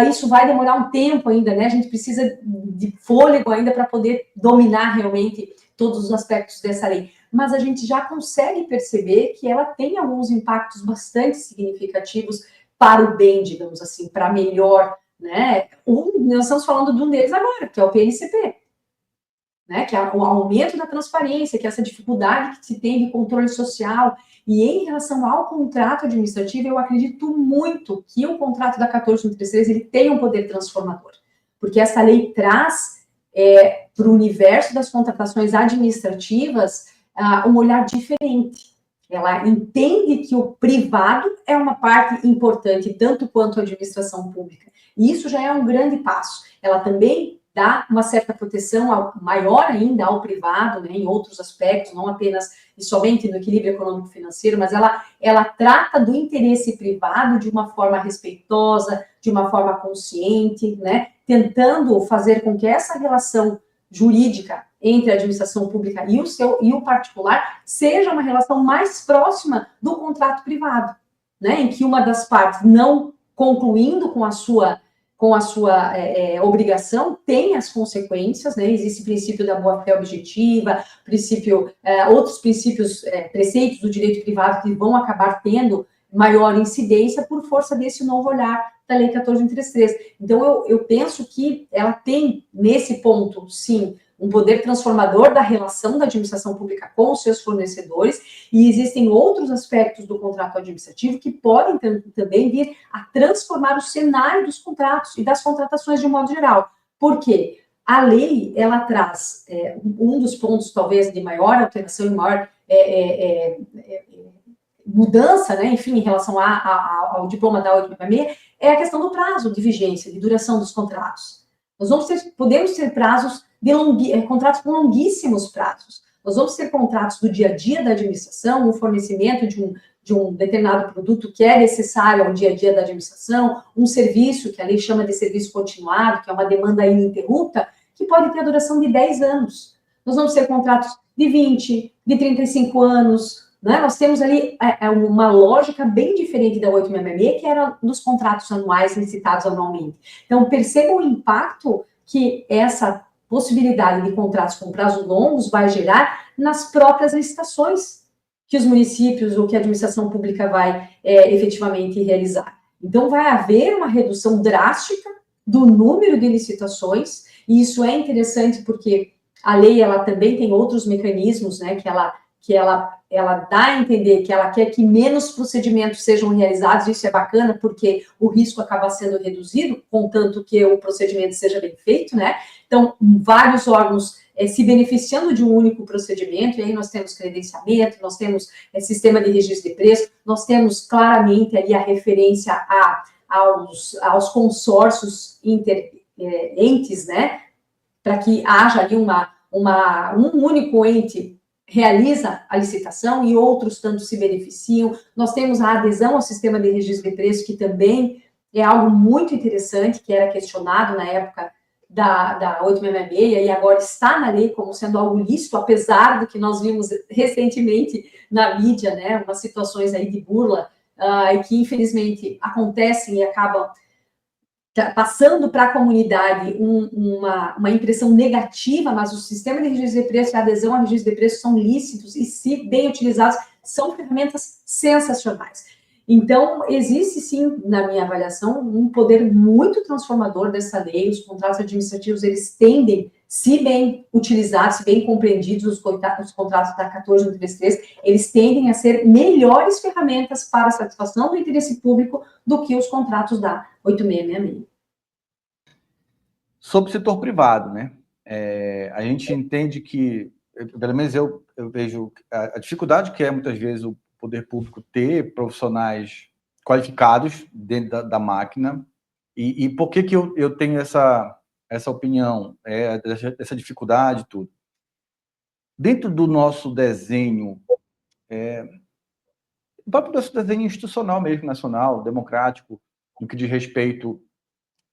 isso vai demorar um tempo ainda, né? A gente precisa de fôlego ainda para poder dominar realmente todos os aspectos dessa lei. Mas a gente já consegue perceber que ela tem alguns impactos bastante significativos para o bem, digamos assim, para melhor, né? Nós estamos falando de um deles agora, que é o PNCP, né? Que é o aumento da transparência, que é essa dificuldade que se tem de controle social. E em relação ao contrato administrativo, eu acredito muito que o contrato da 14133 ele tem um poder transformador, porque essa lei traz para o universo das contratações administrativas um olhar diferente. Ela entende que o privado é uma parte importante, tanto quanto a administração pública. E isso já é um grande passo. Ela também dá uma certa proteção maior ainda ao privado, né, em outros aspectos, não apenas e somente no equilíbrio econômico-financeiro, mas ela trata do interesse privado de uma forma respeitosa, de uma forma consciente, né, tentando fazer com que essa relação jurídica entre a administração pública e o particular seja uma relação mais próxima do contrato privado, né, em que uma das partes não concluindo com a sua obrigação tem as consequências, né? Existe o princípio da boa-fé objetiva, outros princípios, preceitos do direito privado que vão acabar tendo maior incidência por força desse novo olhar da Lei 14.133. Então, eu penso que ela tem, nesse ponto, sim, um poder transformador da relação da administração pública com os seus fornecedores, e existem outros aspectos do contrato administrativo que podem também vir a transformar o cenário dos contratos e das contratações de um modo geral. Por quê? A lei, ela traz um dos pontos, talvez, de maior alteração e maior mudança, né, enfim, em relação ao diploma da 866, é a questão do prazo de vigência, de duração dos contratos. Nós podemos ter prazos contratos com longuíssimos prazos. Nós vamos ter contratos do dia a dia da administração, o fornecimento de um determinado produto que é necessário ao dia a dia da administração, um serviço que a lei chama de serviço continuado, que é uma demanda ininterrupta, que pode ter a duração de 10 anos. Nós vamos ter contratos de 20, de 35 anos, né? Nós temos ali uma lógica bem diferente da 866, que era dos contratos anuais licitados anualmente. Então, percebam o impacto que essa possibilidade de contratos com prazos longos vai gerar nas próprias licitações que os municípios ou que a administração pública vai efetivamente realizar. Então, vai haver uma redução drástica do número de licitações, e isso é interessante porque a lei ela também tem outros mecanismos, né, que ela dá a entender que ela quer que menos procedimentos sejam realizados, isso é bacana, porque o risco acaba sendo reduzido, contanto que o procedimento seja bem feito, né? Então, vários órgãos se beneficiando de um único procedimento, e aí nós temos credenciamento, nós temos sistema de registro de preço, nós temos claramente ali a referência aos consórcios entes, né? para que haja ali um único ente realiza a licitação e outros tantos se beneficiam. Nós temos a adesão ao sistema de registro de preços, que também é algo muito interessante, que era questionado na época da 866, e agora está na lei como sendo algo lícito, apesar do que nós vimos recentemente na mídia, né, umas situações aí de burla, e que infelizmente acontecem e acabam passando para a comunidade uma impressão negativa, mas o sistema de registro de preços e a adesão ao registro de preços são lícitos e, se bem utilizados, são ferramentas sensacionais. Então, existe sim, na minha avaliação, um poder muito transformador dessa lei. Os contratos administrativos, eles tendem, se bem utilizados, se bem compreendidos, os contratos da 14133, eles tendem a ser melhores ferramentas para a satisfação do interesse público do que os contratos da 8666. Sobre o setor privado, né? A gente entende que, pelo menos eu vejo a dificuldade que é, muitas vezes, o poder público ter profissionais qualificados dentro da máquina. E por que eu tenho essa opinião, essa dificuldade, tudo? Dentro do nosso desenho, o próprio nosso desenho institucional mesmo, nacional, democrático, no que diz respeito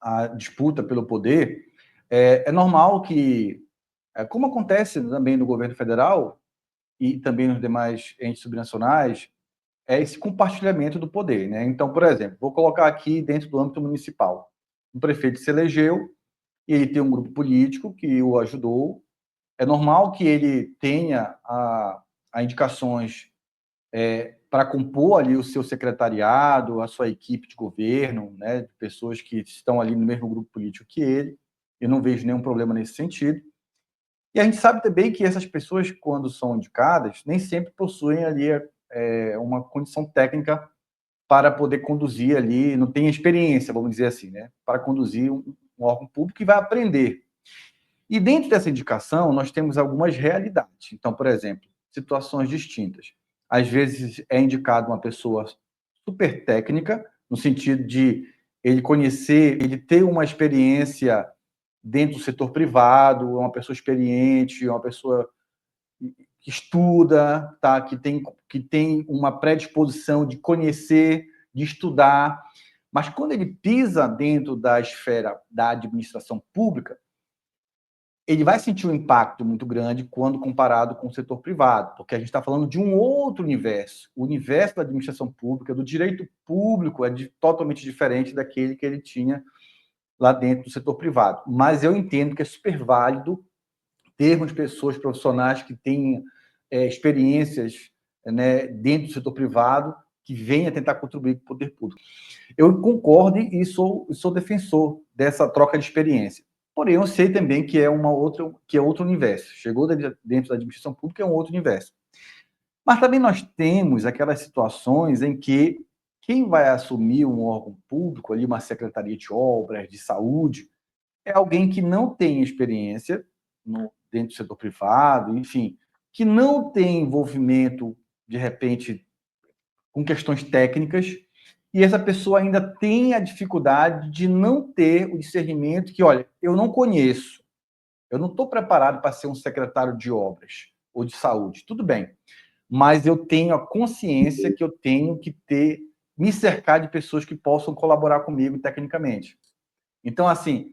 à disputa pelo poder, é normal que, como acontece também no governo federal e também nos demais entes subnacionais, é esse compartilhamento do poder, né? Então, por exemplo, vou colocar aqui dentro do âmbito municipal. O prefeito se elegeu e ele tem um grupo político que o ajudou. É normal que ele tenha a indicações para compor ali o seu secretariado, a sua equipe de governo, né, de pessoas que estão ali no mesmo grupo político que ele. Eu não vejo nenhum problema nesse sentido. E a gente sabe também que essas pessoas, quando são indicadas, nem sempre possuem ali uma condição técnica para poder conduzir ali, não tem experiência, vamos dizer assim, né, para conduzir um órgão público e vai aprender. E dentro dessa indicação, nós temos algumas realidades. Então, por exemplo, situações distintas. Às vezes é indicado uma pessoa super técnica, no sentido de ele conhecer, ele ter uma experiência dentro do setor privado, uma pessoa experiente, uma pessoa que estuda, tá? que tem uma predisposição de conhecer, de estudar. Mas quando ele pisa dentro da esfera da administração pública, ele vai sentir um impacto muito grande quando comparado com o setor privado, porque a gente está falando de um outro universo. O universo da administração pública, do direito público, totalmente diferente daquele que ele tinha lá dentro do setor privado. Mas eu entendo que é super válido termos pessoas profissionais que tenham experiências, né, dentro do setor privado, que venha tentar contribuir com o poder público. Eu concordo e sou defensor dessa troca de experiência. Porém, eu sei também que é outro universo. Chegou dentro da administração pública, é um outro universo. Mas também nós temos aquelas situações em que quem vai assumir um órgão público, ali uma secretaria de obras, de saúde, é alguém que não tem experiência dentro do setor privado, enfim, que não tem envolvimento, de repente, com questões técnicas, e essa pessoa ainda tem a dificuldade de não ter o discernimento que, olha, eu não conheço, eu não estou preparado para ser um secretário de obras ou de saúde, tudo bem, mas eu tenho a consciência que eu tenho que me cercar de pessoas que possam colaborar comigo tecnicamente. Então, assim,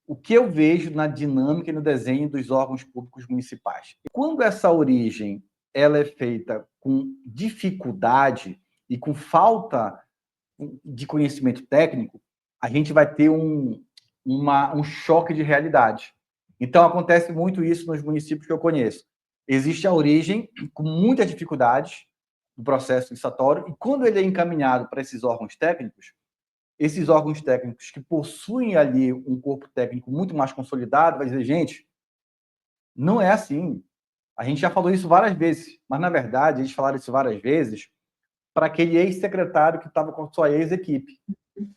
o que eu vejo na dinâmica e no desenho dos órgãos públicos municipais? Quando essa origem ela é feita com dificuldade e com falta de conhecimento técnico, a gente vai ter um choque de realidade. Então, acontece muito isso nos municípios que eu conheço. Existe a origem com muitas dificuldades do processo licitatório, e quando ele é encaminhado para esses órgãos técnicos que possuem ali um corpo técnico muito mais consolidado, vai dizer, gente, não é assim. A gente já falou isso várias vezes, mas, na verdade, eles falaram isso várias vezes para aquele ex-secretário que estava com a sua ex-equipe,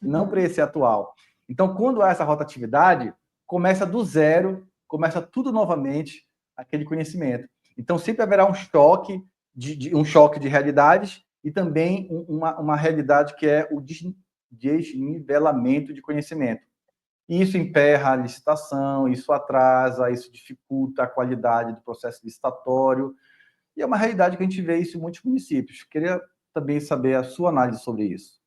não para esse atual. Então, quando há essa rotatividade, começa do zero, começa tudo novamente, aquele conhecimento. Então, sempre haverá um choque de realidades e também uma realidade que é o desnivelamento de conhecimento. E isso emperra a licitação, isso atrasa, isso dificulta a qualidade do processo licitatório. E é uma realidade que a gente vê isso em muitos municípios. Queria também saber a sua análise sobre isso.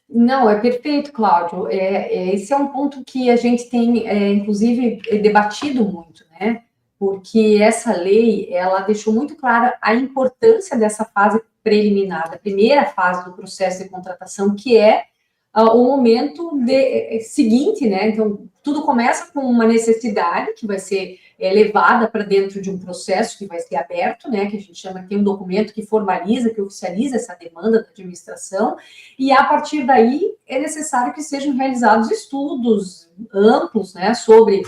Não, é perfeito, Cláudio. Esse é um ponto que a gente tem, inclusive, debatido muito, né? Porque essa lei, ela deixou muito clara a importância dessa fase preliminar, da primeira fase do processo de contratação, que é o momento seguinte, né? Então, tudo começa com uma necessidade que vai ser levada para dentro de um processo que vai ser aberto, né? Que a gente chama, tem um documento que formaliza, que oficializa essa demanda da administração, e a partir daí é necessário que sejam realizados estudos amplos, né? Sobre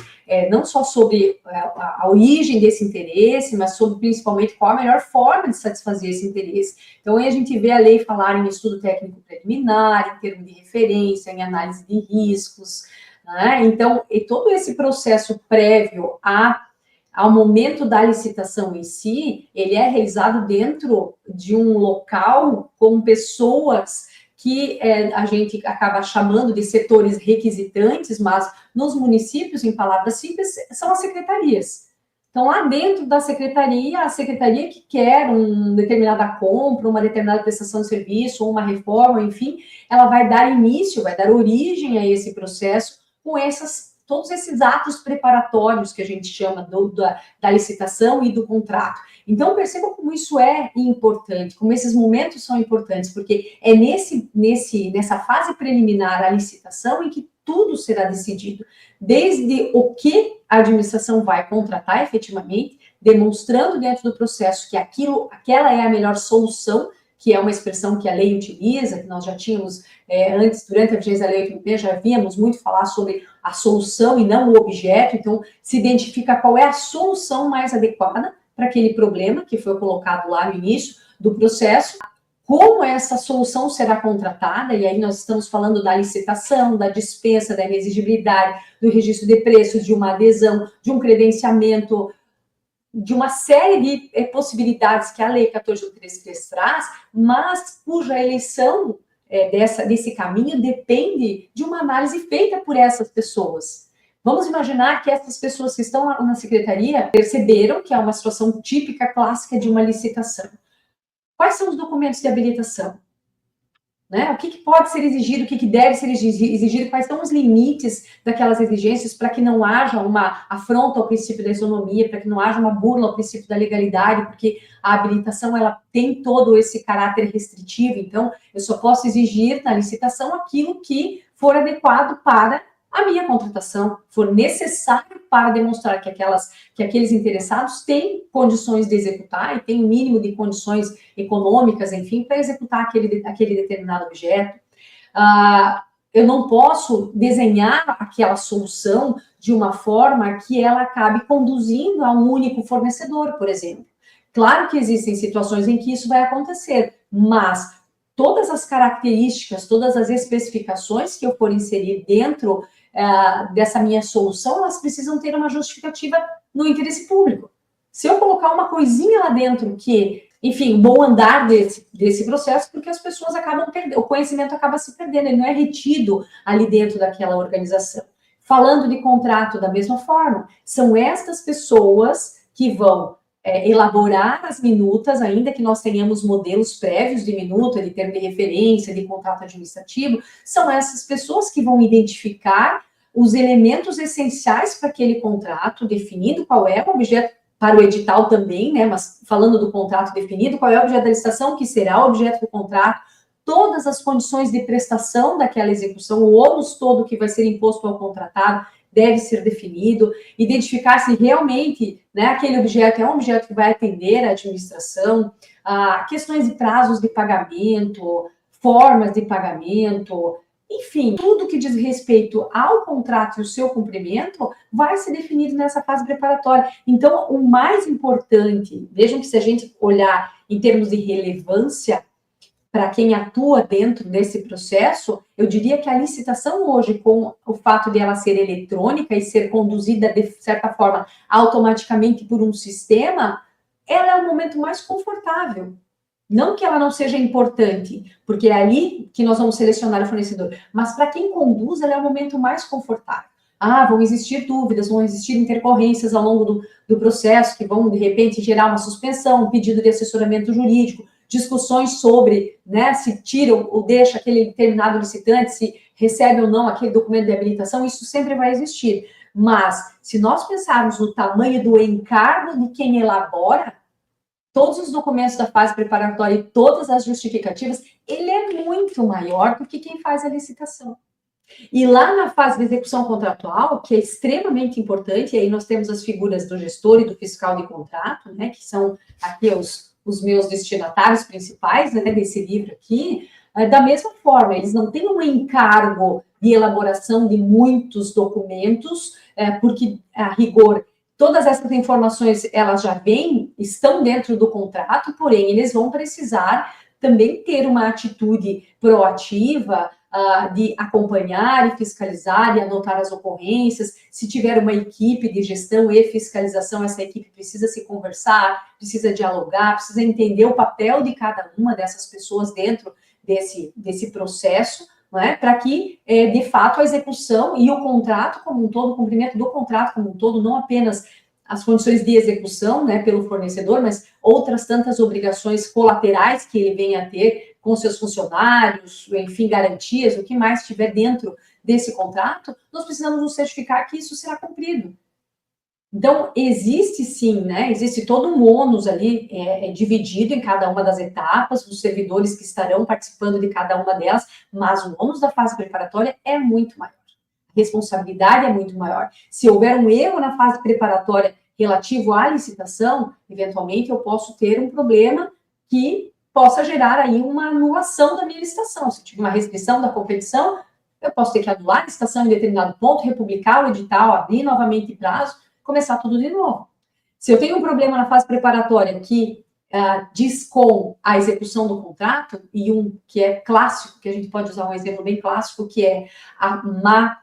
não só sobre a origem desse interesse, mas sobre principalmente qual a melhor forma de satisfazer esse interesse. Então, aí a gente vê a lei falar em estudo técnico preliminar, em termo de referência, em análise de riscos, né? Então, e todo esse processo prévio ao momento da licitação em si, ele é realizado dentro de um local com pessoas que a gente acaba chamando de setores requisitantes, mas nos municípios, em palavras simples, são as secretarias. Então, lá dentro da secretaria, a secretaria que quer uma determinada compra, uma determinada prestação de serviço, ou uma reforma, enfim, ela vai dar início, vai dar origem a esse processo com todos esses atos preparatórios que a gente chama da licitação e do contrato. Então, perceba como isso é importante, como esses momentos são importantes, porque é nessa fase preliminar à licitação em que tudo será decidido, desde o que a administração vai contratar efetivamente, demonstrando dentro do processo que aquela é a melhor solução, que é uma expressão que a lei utiliza, que nós já tínhamos antes, durante a vigência da lei 8.6, já víamos muito falar sobre a solução e não o objeto, então se identifica qual é a solução mais adequada para aquele problema que foi colocado lá no início do processo, como essa solução será contratada, e aí nós estamos falando da licitação, da dispensa, da inexigibilidade, do registro de preços, de uma adesão, de um credenciamento, de uma série de possibilidades que a Lei 14.833 traz, mas cuja eleição desse caminho depende de uma análise feita por essas pessoas. Vamos imaginar que essas pessoas que estão lá na secretaria perceberam que é uma situação típica, clássica de uma licitação. Quais são os documentos de habilitação? Né? O que pode ser exigido, o que deve ser exigido, quais são os limites daquelas exigências para que não haja uma afronta ao princípio da isonomia, para que não haja uma burla ao princípio da legalidade, porque a habilitação ela tem todo esse caráter restritivo, então eu só posso exigir na licitação aquilo que for adequado para a minha contratação, for necessário para demonstrar que aqueles interessados têm condições de executar e têm o mínimo de condições econômicas, enfim, para executar aquele determinado objeto. Eu não posso desenhar aquela solução de uma forma que ela acabe conduzindo a um único fornecedor, por exemplo. Claro que existem situações em que isso vai acontecer, mas todas as características, todas as especificações que eu for inserir dentro dessa minha solução, elas precisam ter uma justificativa no interesse público. Se eu colocar uma coisinha lá dentro que, enfim, bom andar desse processo, porque as pessoas acabam perdendo, o conhecimento acaba se perdendo, ele não é retido ali dentro daquela organização. Falando de contrato da mesma forma, são estas pessoas que vão elaborar as minutas, ainda que nós tenhamos modelos prévios de minuta, de termo de referência, de contrato administrativo, são essas pessoas que vão identificar os elementos essenciais para aquele contrato, definindo qual é o objeto, para o edital também, né, mas falando do contrato definido, qual é o objeto da licitação, que será o objeto do contrato, todas as condições de prestação daquela execução, o ônus todo que vai ser imposto ao contratado, deve ser definido, identificar se realmente, né, aquele objeto é um objeto que vai atender a administração, questões de prazos de pagamento, formas de pagamento, enfim, tudo que diz respeito ao contrato e o seu cumprimento vai ser definido nessa fase preparatória. Então, o mais importante, vejam que se a gente olhar em termos de relevância, para quem atua dentro desse processo, eu diria que a licitação hoje, com o fato de ela ser eletrônica e ser conduzida, de certa forma, automaticamente por um sistema, ela é o momento mais confortável. Não que ela não seja importante, porque é ali que nós vamos selecionar o fornecedor, mas para quem conduz, ela é o momento mais confortável. vão existir dúvidas, vão existir intercorrências ao longo do processo, que vão, de repente, gerar uma suspensão, um pedido de assessoramento jurídico, discussões sobre, né, se tira ou deixa aquele determinado licitante, se recebe ou não aquele documento de habilitação, isso sempre vai existir. Mas, se nós pensarmos no tamanho do encargo de quem elabora, todos os documentos da fase preparatória e todas as justificativas, ele é muito maior do que quem faz a licitação. E lá na fase de execução contratual, que é extremamente importante, e aí nós temos as figuras do gestor e do fiscal de contrato, né, que são aqui os meus destinatários principais, né, desse livro aqui, da mesma forma, eles não têm um encargo de elaboração de muitos documentos, porque, a rigor, todas essas informações, elas já estão dentro do contrato, porém, eles vão precisar também ter uma atitude proativa, de acompanhar e fiscalizar e anotar as ocorrências. Se tiver uma equipe de gestão e fiscalização, essa equipe precisa se conversar, precisa dialogar, precisa entender o papel de cada uma dessas pessoas dentro desse processo, não é? Para que, de fato, a execução e o contrato como um todo, o cumprimento do contrato como um todo, não apenas as condições de execução, né, pelo fornecedor, mas outras tantas obrigações colaterais que ele venha a ter com seus funcionários, enfim, garantias, o que mais estiver dentro desse contrato, nós precisamos nos certificar que isso será cumprido. Então, existe sim, né, existe todo um ônus ali, dividido em cada uma das etapas, dos servidores que estarão participando de cada uma delas, mas o ônus da fase preparatória é muito maior. A responsabilidade é muito maior. Se houver um erro na fase preparatória relativo à licitação, eventualmente eu posso ter um problema que possa gerar aí uma anulação da minha licitação. Se tiver uma restrição da competição, eu posso ter que anular a licitação em determinado ponto, republicar o edital, abrir novamente prazo, começar tudo de novo. Se eu tenho um problema na fase preparatória que diz com a execução do contrato, e um que é clássico, que a gente pode usar um exemplo bem clássico, que é a má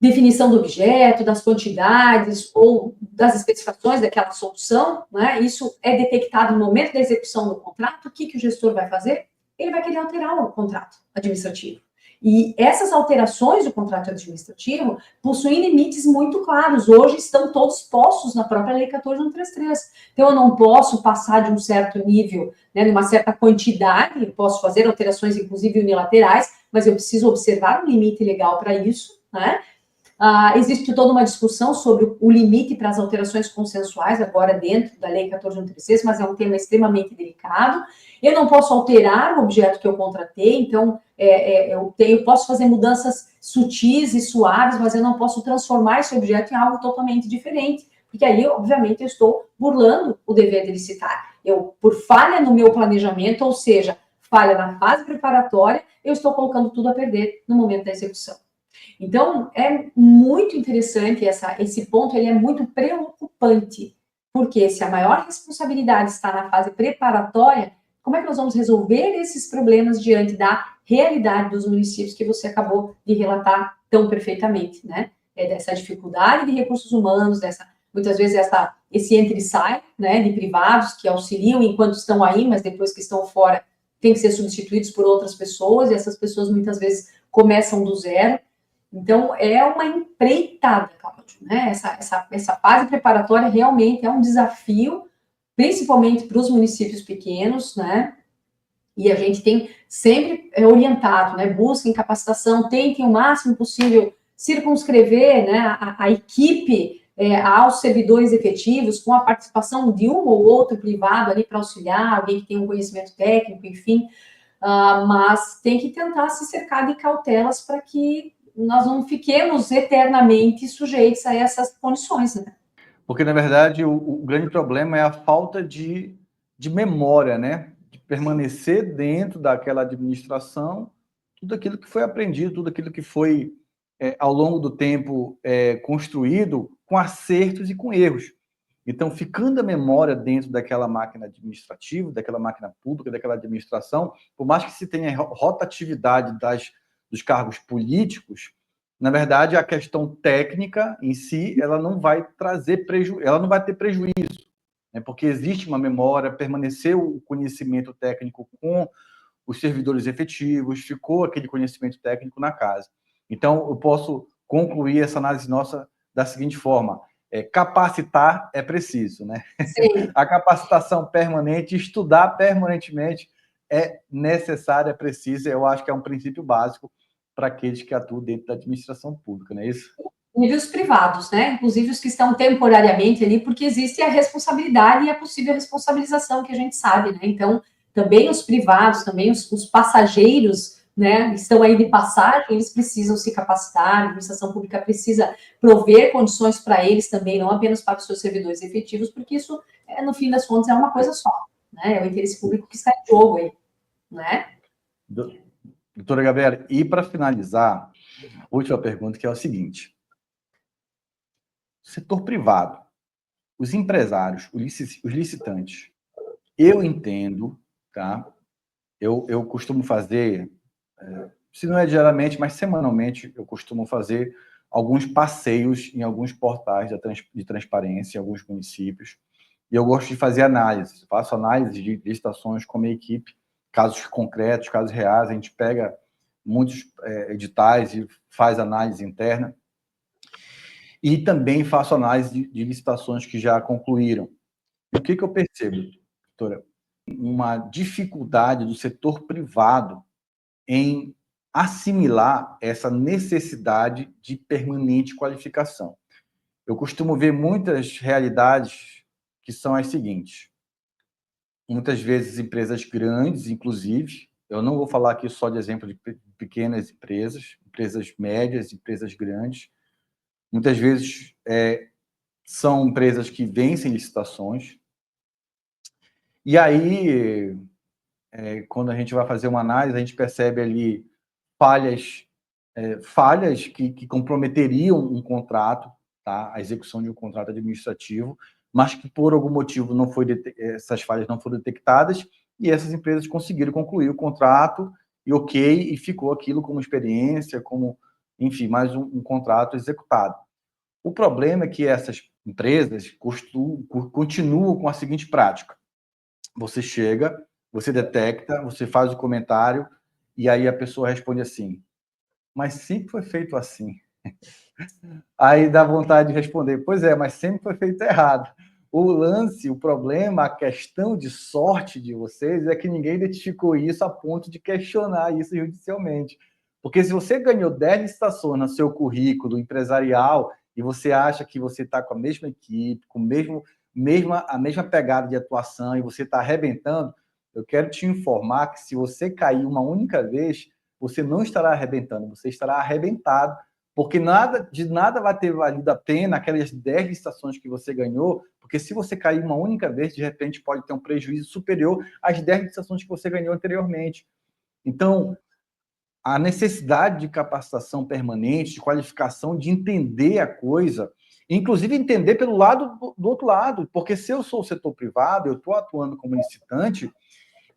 definição do objeto, das quantidades ou das especificações daquela solução, né? Isso é detectado no momento da execução do contrato. O que o gestor vai fazer? Ele vai querer alterar o contrato administrativo. E essas alterações do contrato administrativo possuem limites muito claros. Hoje estão todos postos na própria Lei 14.133. Então, eu não posso passar de um certo nível, né, de uma certa quantidade, eu posso fazer alterações, inclusive unilaterais, mas eu preciso observar um limite legal para isso, né? Existe toda uma discussão sobre o limite para as alterações consensuais, agora dentro da Lei 14.136, mas é um tema extremamente delicado. Eu não posso alterar o objeto que eu contratei, então eu posso fazer mudanças sutis e suaves, mas eu não posso transformar esse objeto em algo totalmente diferente, porque aí, obviamente, eu estou burlando o dever de licitar. Por falha no meu planejamento, ou seja, falha na fase preparatória, eu estou colocando tudo a perder no momento da execução. Então, é muito interessante esse ponto, ele é muito preocupante, porque se a maior responsabilidade está na fase preparatória, como é que nós vamos resolver esses problemas diante da realidade dos municípios que você acabou de relatar tão perfeitamente, né? Dessa dificuldade de recursos humanos, muitas vezes esse entra e sai, né, de privados que auxiliam enquanto estão aí, mas depois que estão fora, tem que ser substituídos por outras pessoas, e essas pessoas muitas vezes começam do zero. Então, é uma empreitada, Cláudio, né? Essa fase preparatória realmente é um desafio, principalmente para os municípios pequenos, né? E a gente tem sempre orientado, né? Busquem capacitação, tentem o máximo possível circunscrever, né, a equipe aos servidores efetivos, com a participação de um ou outro privado ali para auxiliar, alguém que tem um conhecimento técnico, enfim, mas tem que tentar se cercar de cautelas para que nós não fiquemos eternamente sujeitos a essas condições, né? Porque, na verdade, o grande problema é a falta de memória, né? De permanecer dentro daquela administração, tudo aquilo que foi aprendido, tudo aquilo que foi, ao longo do tempo, construído com acertos e com erros. Então, ficando a memória dentro daquela máquina administrativa, daquela máquina pública, daquela administração, por mais que se tenha rotatividade dos cargos políticos, na verdade, a questão técnica em si, ela não vai trazer ela não vai ter prejuízo, né? Porque existe uma memória, permaneceu o conhecimento técnico com os servidores efetivos, ficou aquele conhecimento técnico na casa. Então, eu posso concluir essa análise nossa da seguinte forma: capacitar é preciso, né? Sim. A capacitação permanente, estudar permanentemente é necessário, é preciso. Eu acho que é um princípio básico para aqueles que atuam dentro da administração pública, não é isso? Níveis privados, né? Inclusive os que estão temporariamente ali, porque existe a responsabilidade e a possível responsabilização que a gente sabe, né? Então, também os privados, também os passageiros, né, estão aí de passagem, eles precisam se capacitar, a administração pública precisa prover condições para eles também, não apenas para os seus servidores efetivos, porque isso, no fim das contas, é uma coisa só, né? É o interesse público que está em jogo aí, né? Doutora Gabriela, e para finalizar, última pergunta, que é o seguinte: setor privado, os empresários, os licitantes, eu entendo, tá? Eu costumo fazer, se não é diariamente, mas semanalmente, eu costumo fazer alguns passeios em alguns portais de transparência em alguns municípios, e eu gosto de fazer análises, faço análise de licitações com a minha equipe, casos concretos, casos reais, a gente pega muitos editais e faz análise interna, e também faço análise de licitações que já concluíram. E o que eu percebo, doutora? Uma dificuldade do setor privado em assimilar essa necessidade de permanente qualificação. Eu costumo ver muitas realidades que são as seguintes. Muitas vezes empresas grandes, inclusive, eu não vou falar aqui só de exemplo de pequenas empresas, empresas médias, empresas grandes, muitas vezes são empresas que vencem licitações, e aí, quando a gente vai fazer uma análise, a gente percebe ali falhas que comprometeriam um contrato, tá? A execução de um contrato administrativo, mas que por algum motivo essas falhas não foram detectadas e essas empresas conseguiram concluir o contrato e ok, e ficou aquilo como experiência, como, enfim, mais um contrato executado. O problema é que essas empresas continuam com a seguinte prática: você chega, você detecta, você faz o comentário e aí a pessoa responde assim: mas sempre foi feito assim. Aí dá vontade de responder: pois é, mas sempre foi feito errado. O lance, o problema, a questão de sorte de vocês é que ninguém identificou isso a ponto de questionar isso judicialmente. Porque se você ganhou 10 licitações no seu currículo empresarial e você acha que você está com a mesma equipe, com a mesma pegada de atuação e você está arrebentando, eu quero te informar que se você cair uma única vez, você não estará arrebentando, você estará arrebentado, porque de nada vai ter valido a pena aquelas 10 licitações que você ganhou, porque se você cair uma única vez, de repente pode ter um prejuízo superior às 10 licitações que você ganhou anteriormente. Então, a necessidade de capacitação permanente, de qualificação, de entender a coisa, inclusive entender pelo lado do outro lado, porque se eu sou o setor privado, eu estou atuando como licitante,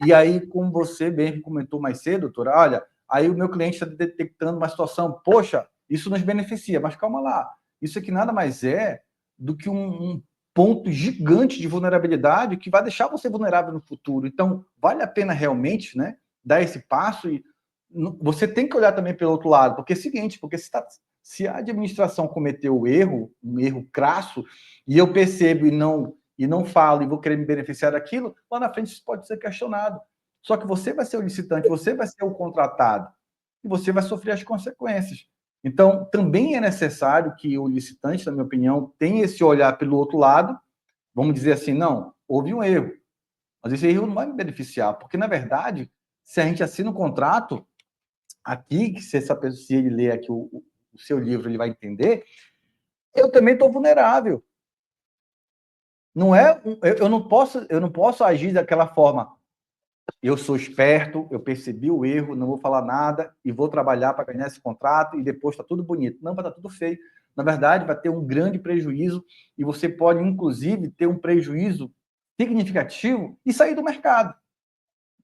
e aí, como você bem comentou mais cedo, doutora, olha, aí o meu cliente está detectando uma situação, poxa, isso nos beneficia, mas calma lá, isso aqui nada mais é do que um ponto gigante de vulnerabilidade que vai deixar você vulnerável no futuro. Então, vale a pena realmente, né, dar esse passo e você tem que olhar também pelo outro lado, porque é o seguinte, porque se a administração cometeu o erro, um erro crasso, e eu percebo e não falo e vou querer me beneficiar daquilo, lá na frente isso pode ser questionado. Só que você vai ser o licitante, você vai ser o contratado e você vai sofrer as consequências. Então, também é necessário que o licitante, na minha opinião, tenha esse olhar pelo outro lado, vamos dizer assim, não, houve um erro, mas esse erro não vai me beneficiar, porque, na verdade, se a gente assina um contrato, aqui, que se ele ler aqui o seu livro, ele vai entender, eu também estou vulnerável. Não é, eu não posso agir daquela forma. Eu sou esperto, eu percebi o erro, não vou falar nada e vou trabalhar para ganhar esse contrato e depois está tudo bonito. Não, vai estar tudo feio. Na verdade, vai ter um grande prejuízo e você pode, inclusive, ter um prejuízo significativo e sair do mercado,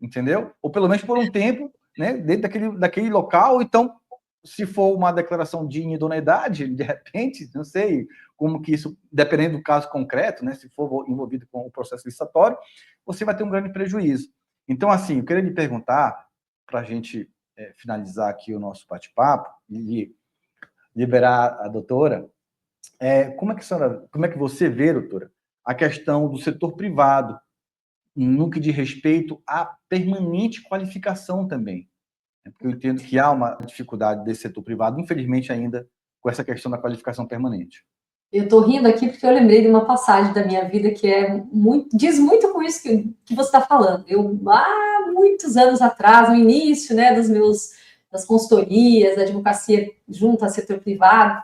entendeu? Ou pelo menos por um tempo, né, dentro daquele local. Então, se for uma declaração de inidoneidade, de repente, não sei como que isso, dependendo do caso concreto, né, se for envolvido com o processo licitatório, você vai ter um grande prejuízo. Então, assim, eu queria lhe perguntar, para a gente finalizar aqui o nosso bate-papo, e liberar a doutora, como é que você vê, doutora, a questão do setor privado, no que diz respeito à permanente qualificação também? Porque eu entendo que há uma dificuldade desse setor privado, infelizmente ainda, com essa questão da qualificação permanente. Eu estou rindo aqui porque eu lembrei de uma passagem da minha vida que diz muito com isso que você está falando. Eu, há muitos anos atrás, no início, né, das consultorias, da advocacia junto ao setor privado,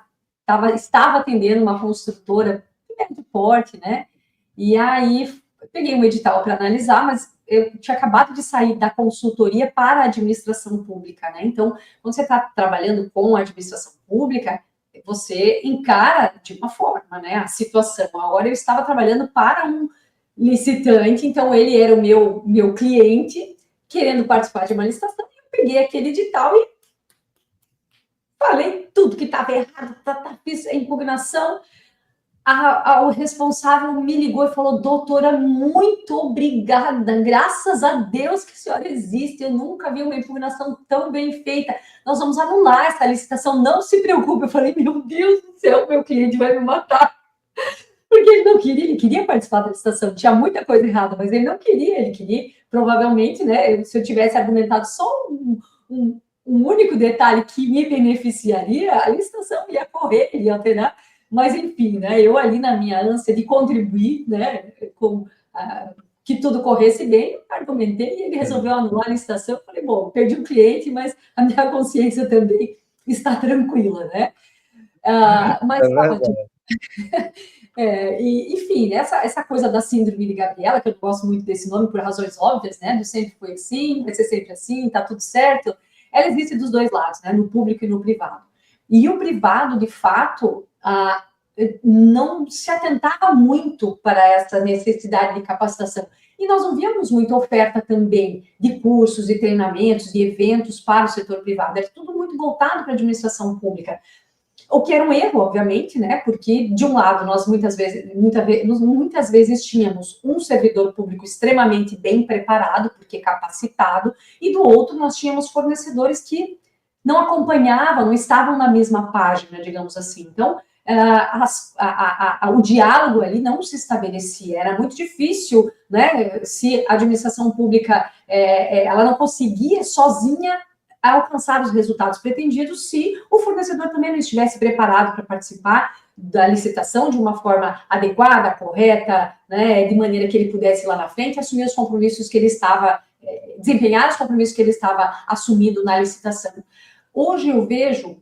estava atendendo uma construtora de porte, né? E aí eu peguei um edital para analisar, mas eu tinha acabado de sair da consultoria para a administração pública, né? Então, quando você está trabalhando com a administração pública, você encara de uma forma, né, a situação. Agora eu estava trabalhando para um licitante, então ele era o meu cliente, querendo participar de uma licitação, e eu peguei aquele edital e falei tudo que estava errado, fiz a impugnação. O responsável me ligou e falou: doutora, muito obrigada, graças a Deus que a senhora existe, eu nunca vi uma impugnação tão bem feita, nós vamos anular essa licitação, não se preocupe. Eu falei: meu Deus do céu, meu cliente vai me matar, porque ele não queria, ele queria participar da licitação, tinha muita coisa errada, mas ele não queria, ele queria, provavelmente, né, se eu tivesse argumentado só um único detalhe que me beneficiaria, a licitação ia correr, ele ia alterar. Mas, enfim, né, eu ali na minha ânsia de contribuir, né, com que tudo corresse bem, argumentei e ele resolveu anular a licitação. Eu falei: bom, perdi um cliente, mas a minha consciência também está tranquila, né? Mas, enfim, essa coisa da síndrome de Gabriela, que eu não gosto muito desse nome por razões óbvias, né, do sempre foi assim, vai ser sempre assim, tá tudo certo, ela existe dos dois lados, né, no público e no privado. E o privado, de fato, não se atentava muito para essa necessidade de capacitação. E nós não víamos muita oferta também de cursos, de treinamentos, de eventos para o setor privado. Era tudo muito voltado para a administração pública. O que era um erro, obviamente, né? Porque, de um lado, nós muitas vezes tínhamos um servidor público extremamente bem preparado, porque capacitado, e do outro nós tínhamos fornecedores que não acompanhavam, não estavam na mesma página, digamos assim. Então, o diálogo ali não se estabelecia, era muito difícil, né, se a administração pública ela não conseguia sozinha alcançar os resultados pretendidos se o fornecedor também não estivesse preparado para participar da licitação de uma forma adequada, correta, né, de maneira que ele pudesse lá na frente assumir os compromissos que ele estava, desempenhar os compromissos que ele estava assumindo na licitação. Hoje eu vejo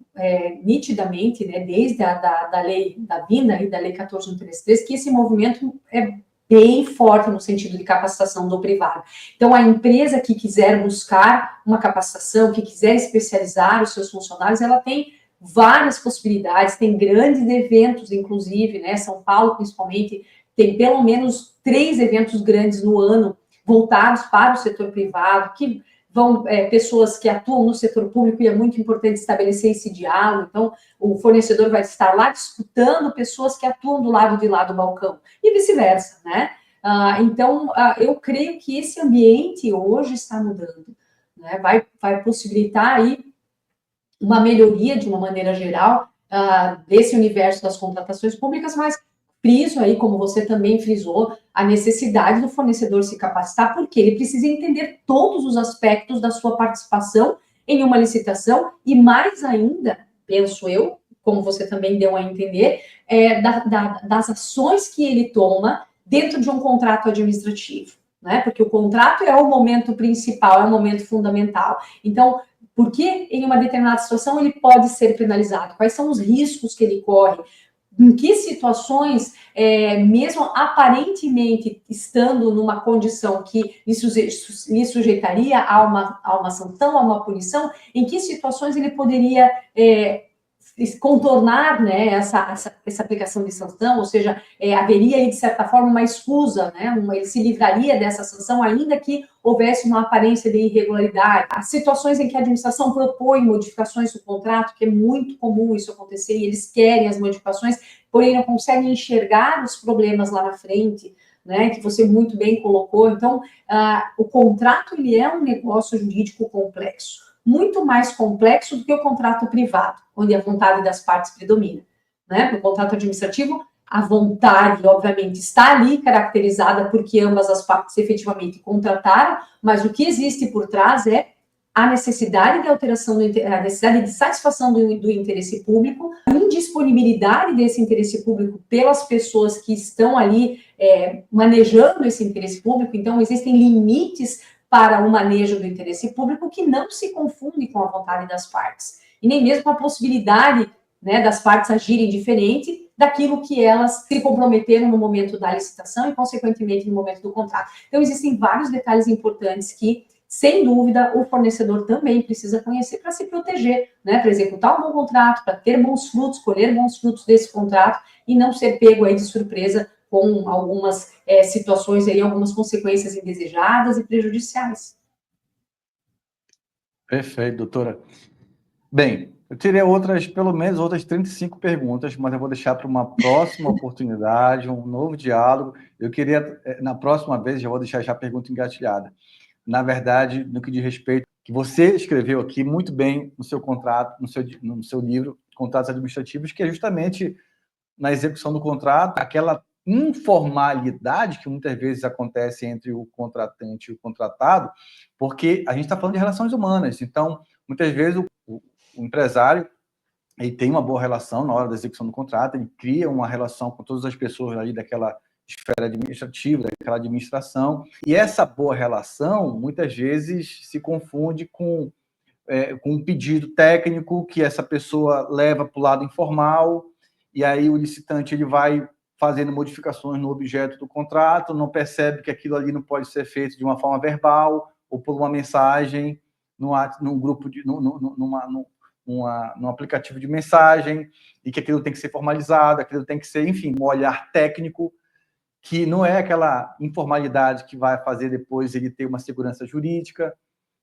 nitidamente, né, desde da lei da BINA e da lei 14.133, que esse movimento é bem forte no sentido de capacitação do privado. Então, a empresa que quiser buscar uma capacitação, que quiser especializar os seus funcionários, ela tem várias possibilidades, tem grandes eventos, inclusive, né, São Paulo, principalmente, tem pelo menos 3 eventos grandes no ano voltados para o setor privado, que vão pessoas que atuam no setor público, e é muito importante estabelecer esse diálogo. Então, o fornecedor vai estar lá disputando pessoas que atuam do lado de lá do balcão, e vice-versa, né? Então, eu creio que esse ambiente hoje está mudando, né? Vai possibilitar aí uma melhoria, de uma maneira geral, desse universo das contratações públicas, mas friso aí, como você também frisou, a necessidade do fornecedor se capacitar, porque ele precisa entender todos os aspectos da sua participação em uma licitação, e mais ainda, penso eu, como você também deu a entender, das ações que ele toma dentro de um contrato administrativo, né? Porque o contrato é o momento principal, é o momento fundamental. Então, por que em uma determinada situação ele pode ser penalizado? Quais são os riscos que ele corre? Em que situações, mesmo aparentemente estando numa condição que lhe sujeitaria a uma sanção, a uma punição, em que situações ele poderia contornar, né, essa aplicação de sanção, ou seja, haveria aí, de certa forma, uma escusa, né, ele se livraria dessa sanção, ainda que houvesse uma aparência de irregularidade. As situações em que a administração propõe modificações do contrato, que é muito comum isso acontecer, e eles querem as modificações, porém não conseguem enxergar os problemas lá na frente, né, que você muito bem colocou. Então, o contrato, ele é um negócio jurídico complexo. muito mais complexo do que o contrato privado, onde a vontade das partes predomina, né? No contrato administrativo, a vontade, obviamente, está ali caracterizada porque ambas as partes efetivamente contrataram, mas o que existe por trás é a necessidade de alteração, a necessidade de satisfação do interesse público, a indisponibilidade desse interesse público pelas pessoas que estão ali manejando esse interesse público. Então, existem limites para o manejo do interesse público que não se confunde com a vontade das partes, e nem mesmo a possibilidade, né, das partes agirem diferente daquilo que elas se comprometeram no momento da licitação e, consequentemente, no momento do contrato. Então, existem vários detalhes importantes que, sem dúvida, o fornecedor também precisa conhecer para se proteger, né, para executar um bom contrato, para ter bons frutos, colher bons frutos desse contrato e não ser pego aí de surpresa com algumas situações aí, algumas consequências indesejadas e prejudiciais. Perfeito, doutora. Bem, eu tirei pelo menos outras 35 perguntas, mas eu vou deixar para uma próxima oportunidade, um novo diálogo. Eu queria, na próxima vez, já vou deixar já a pergunta engatilhada. Na verdade, no que diz respeito, que você escreveu aqui muito bem no seu contrato, no seu livro, Contratos Administrativos, que é justamente na execução do contrato, aquela informalidade que muitas vezes acontece entre o contratante e o contratado, porque a gente está falando de relações humanas. Então, muitas vezes o empresário ele tem uma boa relação na hora da execução do contrato, ele cria uma relação com todas as pessoas ali daquela esfera administrativa, daquela administração, e essa boa relação muitas vezes se confunde com um pedido técnico que essa pessoa leva para o lado informal, e aí o licitante ele vai fazendo modificações no objeto do contrato, não percebe que aquilo ali não pode ser feito de uma forma verbal ou por uma mensagem num grupo num aplicativo de mensagem, e que aquilo tem que ser formalizado, aquilo tem que ser, enfim, um olhar técnico, que não é aquela informalidade que vai fazer depois ele ter uma segurança jurídica,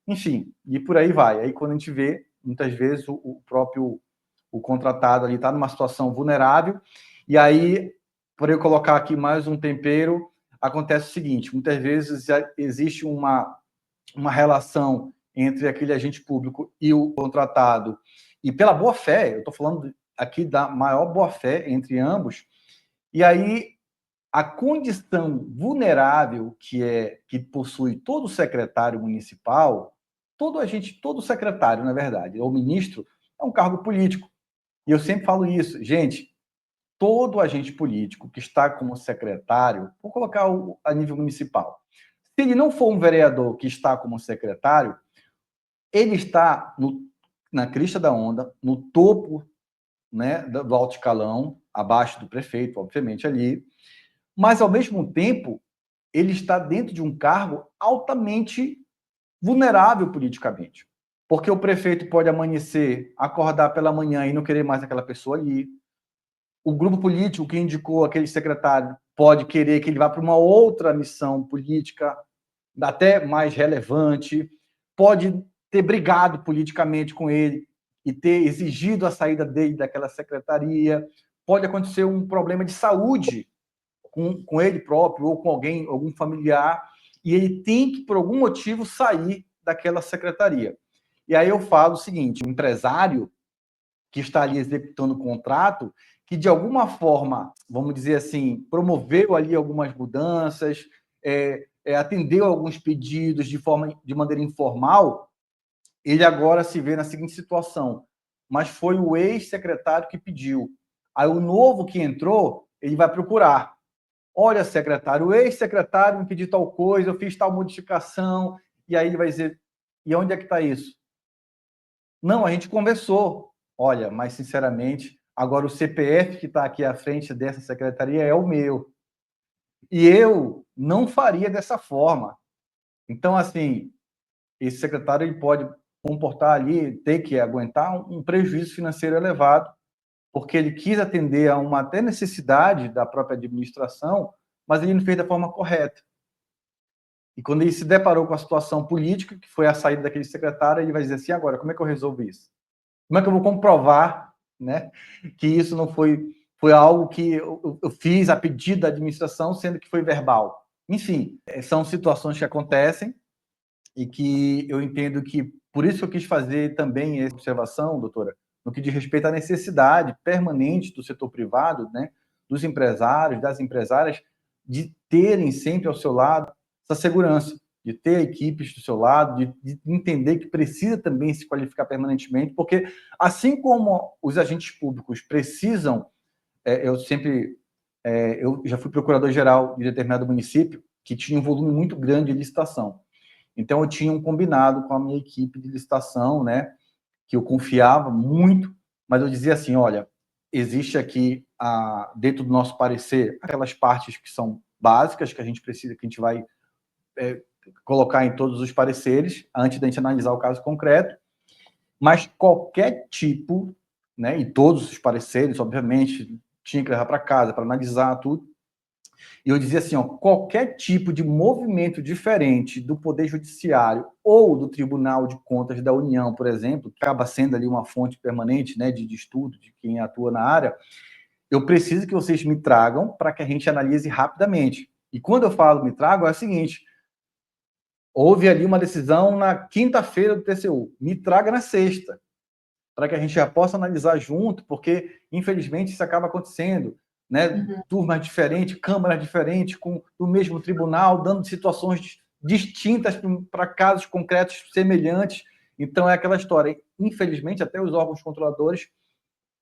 enfim, e por aí vai. Aí quando a gente vê, muitas vezes o contratado ali está numa situação vulnerável, e aí, por eu colocar aqui mais um tempero, acontece o seguinte, muitas vezes existe uma relação entre aquele agente público e o contratado, e pela boa-fé, eu estou falando aqui da maior boa-fé entre ambos, e aí a condição vulnerável que possui todo secretário municipal, todo secretário, na verdade, ou ministro, é um cargo político. E eu sempre falo isso, gente, todo agente político que está como secretário, vou colocar a nível municipal, se ele não for um vereador que está como secretário, ele está na crista da onda, no topo, né, do alto escalão, abaixo do prefeito, obviamente, ali, mas, ao mesmo tempo, ele está dentro de um cargo altamente vulnerável politicamente. Porque o prefeito pode amanhecer, acordar pela manhã e não querer mais aquela pessoa ali. O grupo político que indicou aquele secretário pode querer que ele vá para uma outra missão política, até mais relevante, pode ter brigado politicamente com ele e ter exigido a saída dele daquela secretaria, pode acontecer um problema de saúde com ele próprio ou com algum familiar, e ele tem que, por algum motivo, sair daquela secretaria. E aí eu falo o seguinte, o empresário que está ali executando o contrato, que de alguma forma, vamos dizer assim, promoveu ali algumas mudanças, atendeu alguns pedidos de maneira informal, ele agora se vê na seguinte situação, mas foi o ex-secretário que pediu. Aí o novo que entrou, ele vai procurar. Olha, secretário, o ex-secretário me pediu tal coisa, eu fiz tal modificação, e aí ele vai dizer, e onde é que está isso? Não, a gente conversou. Olha, mas sinceramente, agora o CPF que está aqui à frente dessa secretaria é o meu. E eu não faria dessa forma. Então, assim, esse secretário ele pode comportar ali, ter que aguentar um prejuízo financeiro elevado, porque ele quis atender a uma até necessidade da própria administração, mas ele não fez da forma correta. E quando ele se deparou com a situação política, que foi a saída daquele secretário, ele vai dizer assim, agora, como é que eu resolvo isso? Como é que eu vou comprovar, né, que isso não foi algo que eu fiz a pedido da administração, sendo que foi verbal? Enfim, são situações que acontecem e que eu entendo que Por isso que eu quis fazer também essa observação, doutora, no que diz respeito à necessidade permanente do setor privado, né, dos empresários, das empresárias, de terem sempre ao seu lado essa segurança, de ter equipes do seu lado, de entender que precisa também se qualificar permanentemente, porque assim como os agentes públicos precisam, eu já fui procurador-geral de determinado município que tinha um volume muito grande de licitação. Então, eu tinha um combinado com a minha equipe de licitação, né, que eu confiava muito, mas eu dizia assim, olha, existe aqui, dentro do nosso parecer, aquelas partes que são básicas, que a gente precisa, que a gente vai colocar em todos os pareceres, antes da gente analisar o caso concreto, mas qualquer tipo, né, e todos os pareceres, obviamente, tinha que levar para casa, para analisar tudo, e eu dizia assim, ó, qualquer tipo de movimento diferente do Poder Judiciário ou do Tribunal de Contas da União, por exemplo, que acaba sendo ali uma fonte permanente, né, de estudo de quem atua na área, eu preciso que vocês me tragam para que a gente analise rapidamente. E quando eu falo me tragam, é o seguinte, houve ali uma decisão na quinta-feira do TCU, me traga na sexta, para que a gente já possa analisar junto, porque, infelizmente, isso acaba acontecendo, né? Uhum. Turmas diferentes, câmaras diferentes, do mesmo tribunal, dando situações distintas para casos concretos semelhantes. Então, é aquela história. Infelizmente, até os órgãos controladores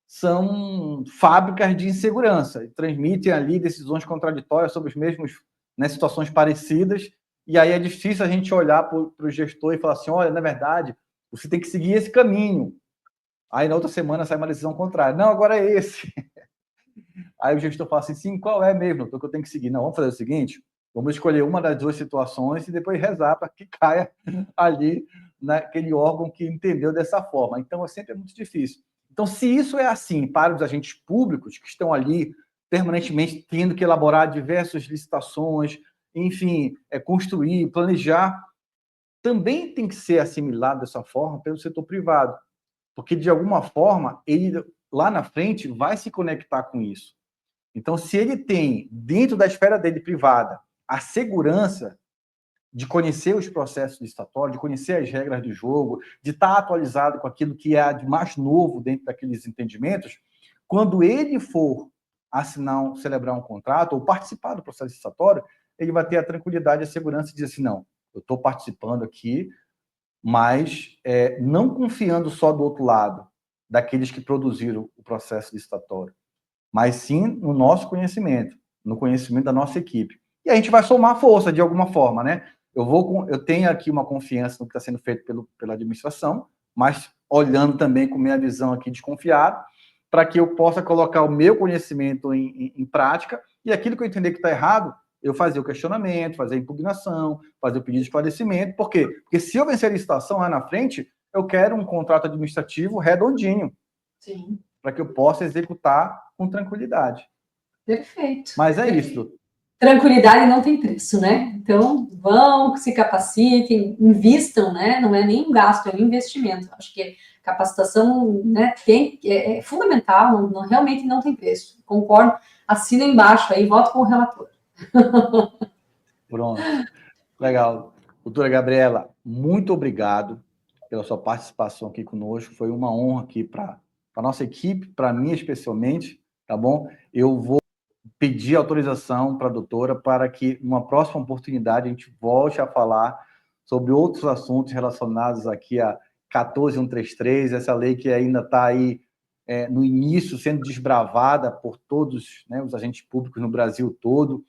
são fábricas de insegurança, transmitem ali decisões contraditórias sobre os mesmos, né, situações parecidas, e aí é difícil a gente olhar para o gestor e falar assim, olha, na verdade, você tem que seguir esse caminho. Aí na outra semana sai uma decisão contrária. Não, agora é esse. Aí o gestor fala assim, sim, qual é mesmo? O que eu tenho que seguir? Não, vamos fazer o seguinte, vamos escolher uma das duas situações e depois rezar para que caia ali naquele órgão que entendeu dessa forma. Então, sempre é muito difícil. Então, se isso é assim para os agentes públicos que estão ali permanentemente tendo que elaborar diversas licitações, enfim, construir, planejar, também tem que ser assimilado dessa forma pelo setor privado. Porque, de alguma forma, ele, lá na frente, vai se conectar com isso. Então, se ele tem, dentro da esfera dele privada, a segurança de conhecer os processos licitatórios, de conhecer as regras do jogo, de estar atualizado com aquilo que é de mais novo dentro daqueles entendimentos, quando ele for celebrar um contrato ou participar do processo licitatório, ele vai ter a tranquilidade e a segurança de dizer assim, não, eu estou participando aqui, mas não confiando só do outro lado, daqueles que produziram o processo licitatório, mas sim no nosso conhecimento, no conhecimento da nossa equipe. E a gente vai somar força de alguma forma, né? Eu tenho aqui uma confiança no que está sendo feito pela administração, mas olhando também com minha visão aqui desconfiada, para que eu possa colocar o meu conhecimento em prática e aquilo que eu entender que está errado, eu fazer o questionamento, fazer a impugnação, fazer o pedido de esclarecimento. Por quê? Porque se eu vencer a licitação lá na frente, eu quero um contrato administrativo redondinho. Sim. Para que eu possa executar com tranquilidade. Perfeito. Mas é isso, doutor. Tranquilidade não tem preço, né? Então, vão, se capacitem, invistam, né? Não é nem um gasto, é um investimento. Acho que capacitação, né, é fundamental, realmente não tem preço. Concordo, assina embaixo aí, voto com o relator. Pronto. Legal. Doutora Gabriela, muito obrigado pela sua participação aqui conosco. Foi uma honra aqui para a nossa equipe, para mim especialmente, tá bom? Eu vou pedir autorização para a doutora para que, numa próxima oportunidade, a gente volte a falar sobre outros assuntos relacionados aqui a 14133, essa lei que ainda está aí no início, sendo desbravada por todos, né, os agentes públicos no Brasil todo.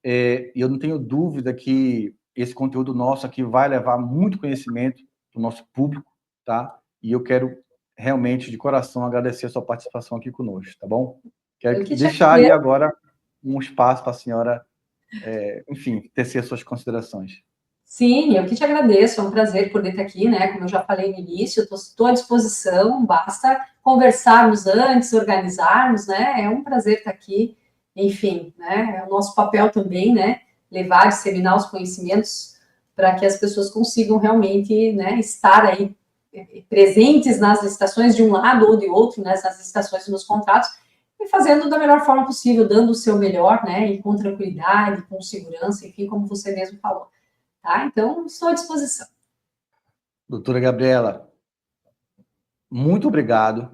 E eu não tenho dúvida que esse conteúdo nosso aqui vai levar muito conhecimento para o nosso público, tá? E eu quero realmente, de coração, agradecer a sua participação aqui conosco, tá bom? Quero deixar aí agora um espaço para a senhora, enfim, tecer suas considerações. Sim, eu que te agradeço, é um prazer poder estar aqui, né? Como eu já falei no início, estou à disposição, basta conversarmos antes, organizarmos, né? É um prazer estar aqui, enfim, né? É o nosso papel também, né? Levar, disseminar os conhecimentos para que as pessoas consigam realmente, né, estar aí presentes nas licitações de um lado ou de outro, né, nas licitações e nos contratos, e fazendo da melhor forma possível, dando o seu melhor, né? E com tranquilidade, com segurança, enfim, como você mesmo falou. Tá? Então, estou à disposição. Doutora Gabriela, muito obrigado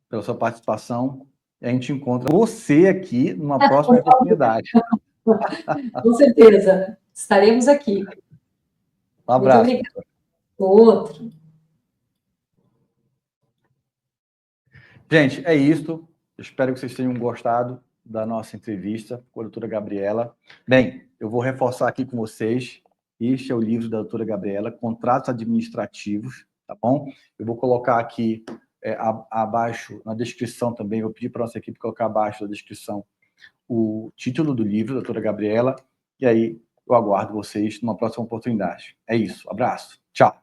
pela sua participação. A gente encontra você aqui numa próxima oportunidade. Com certeza. Estaremos aqui. Um abraço. Muito obrigada. Outro. Gente, é isso. Eu espero que vocês tenham gostado da nossa entrevista com a doutora Gabriela. Bem, eu vou reforçar aqui com vocês. Este é o livro da doutora Gabriela, Contratos Administrativos, tá bom? Eu vou colocar aqui abaixo, na descrição também, vou pedir para a nossa equipe colocar abaixo na descrição o título do livro, doutora Gabriela, e aí eu aguardo vocês numa próxima oportunidade. É isso. Abraço. Tchau.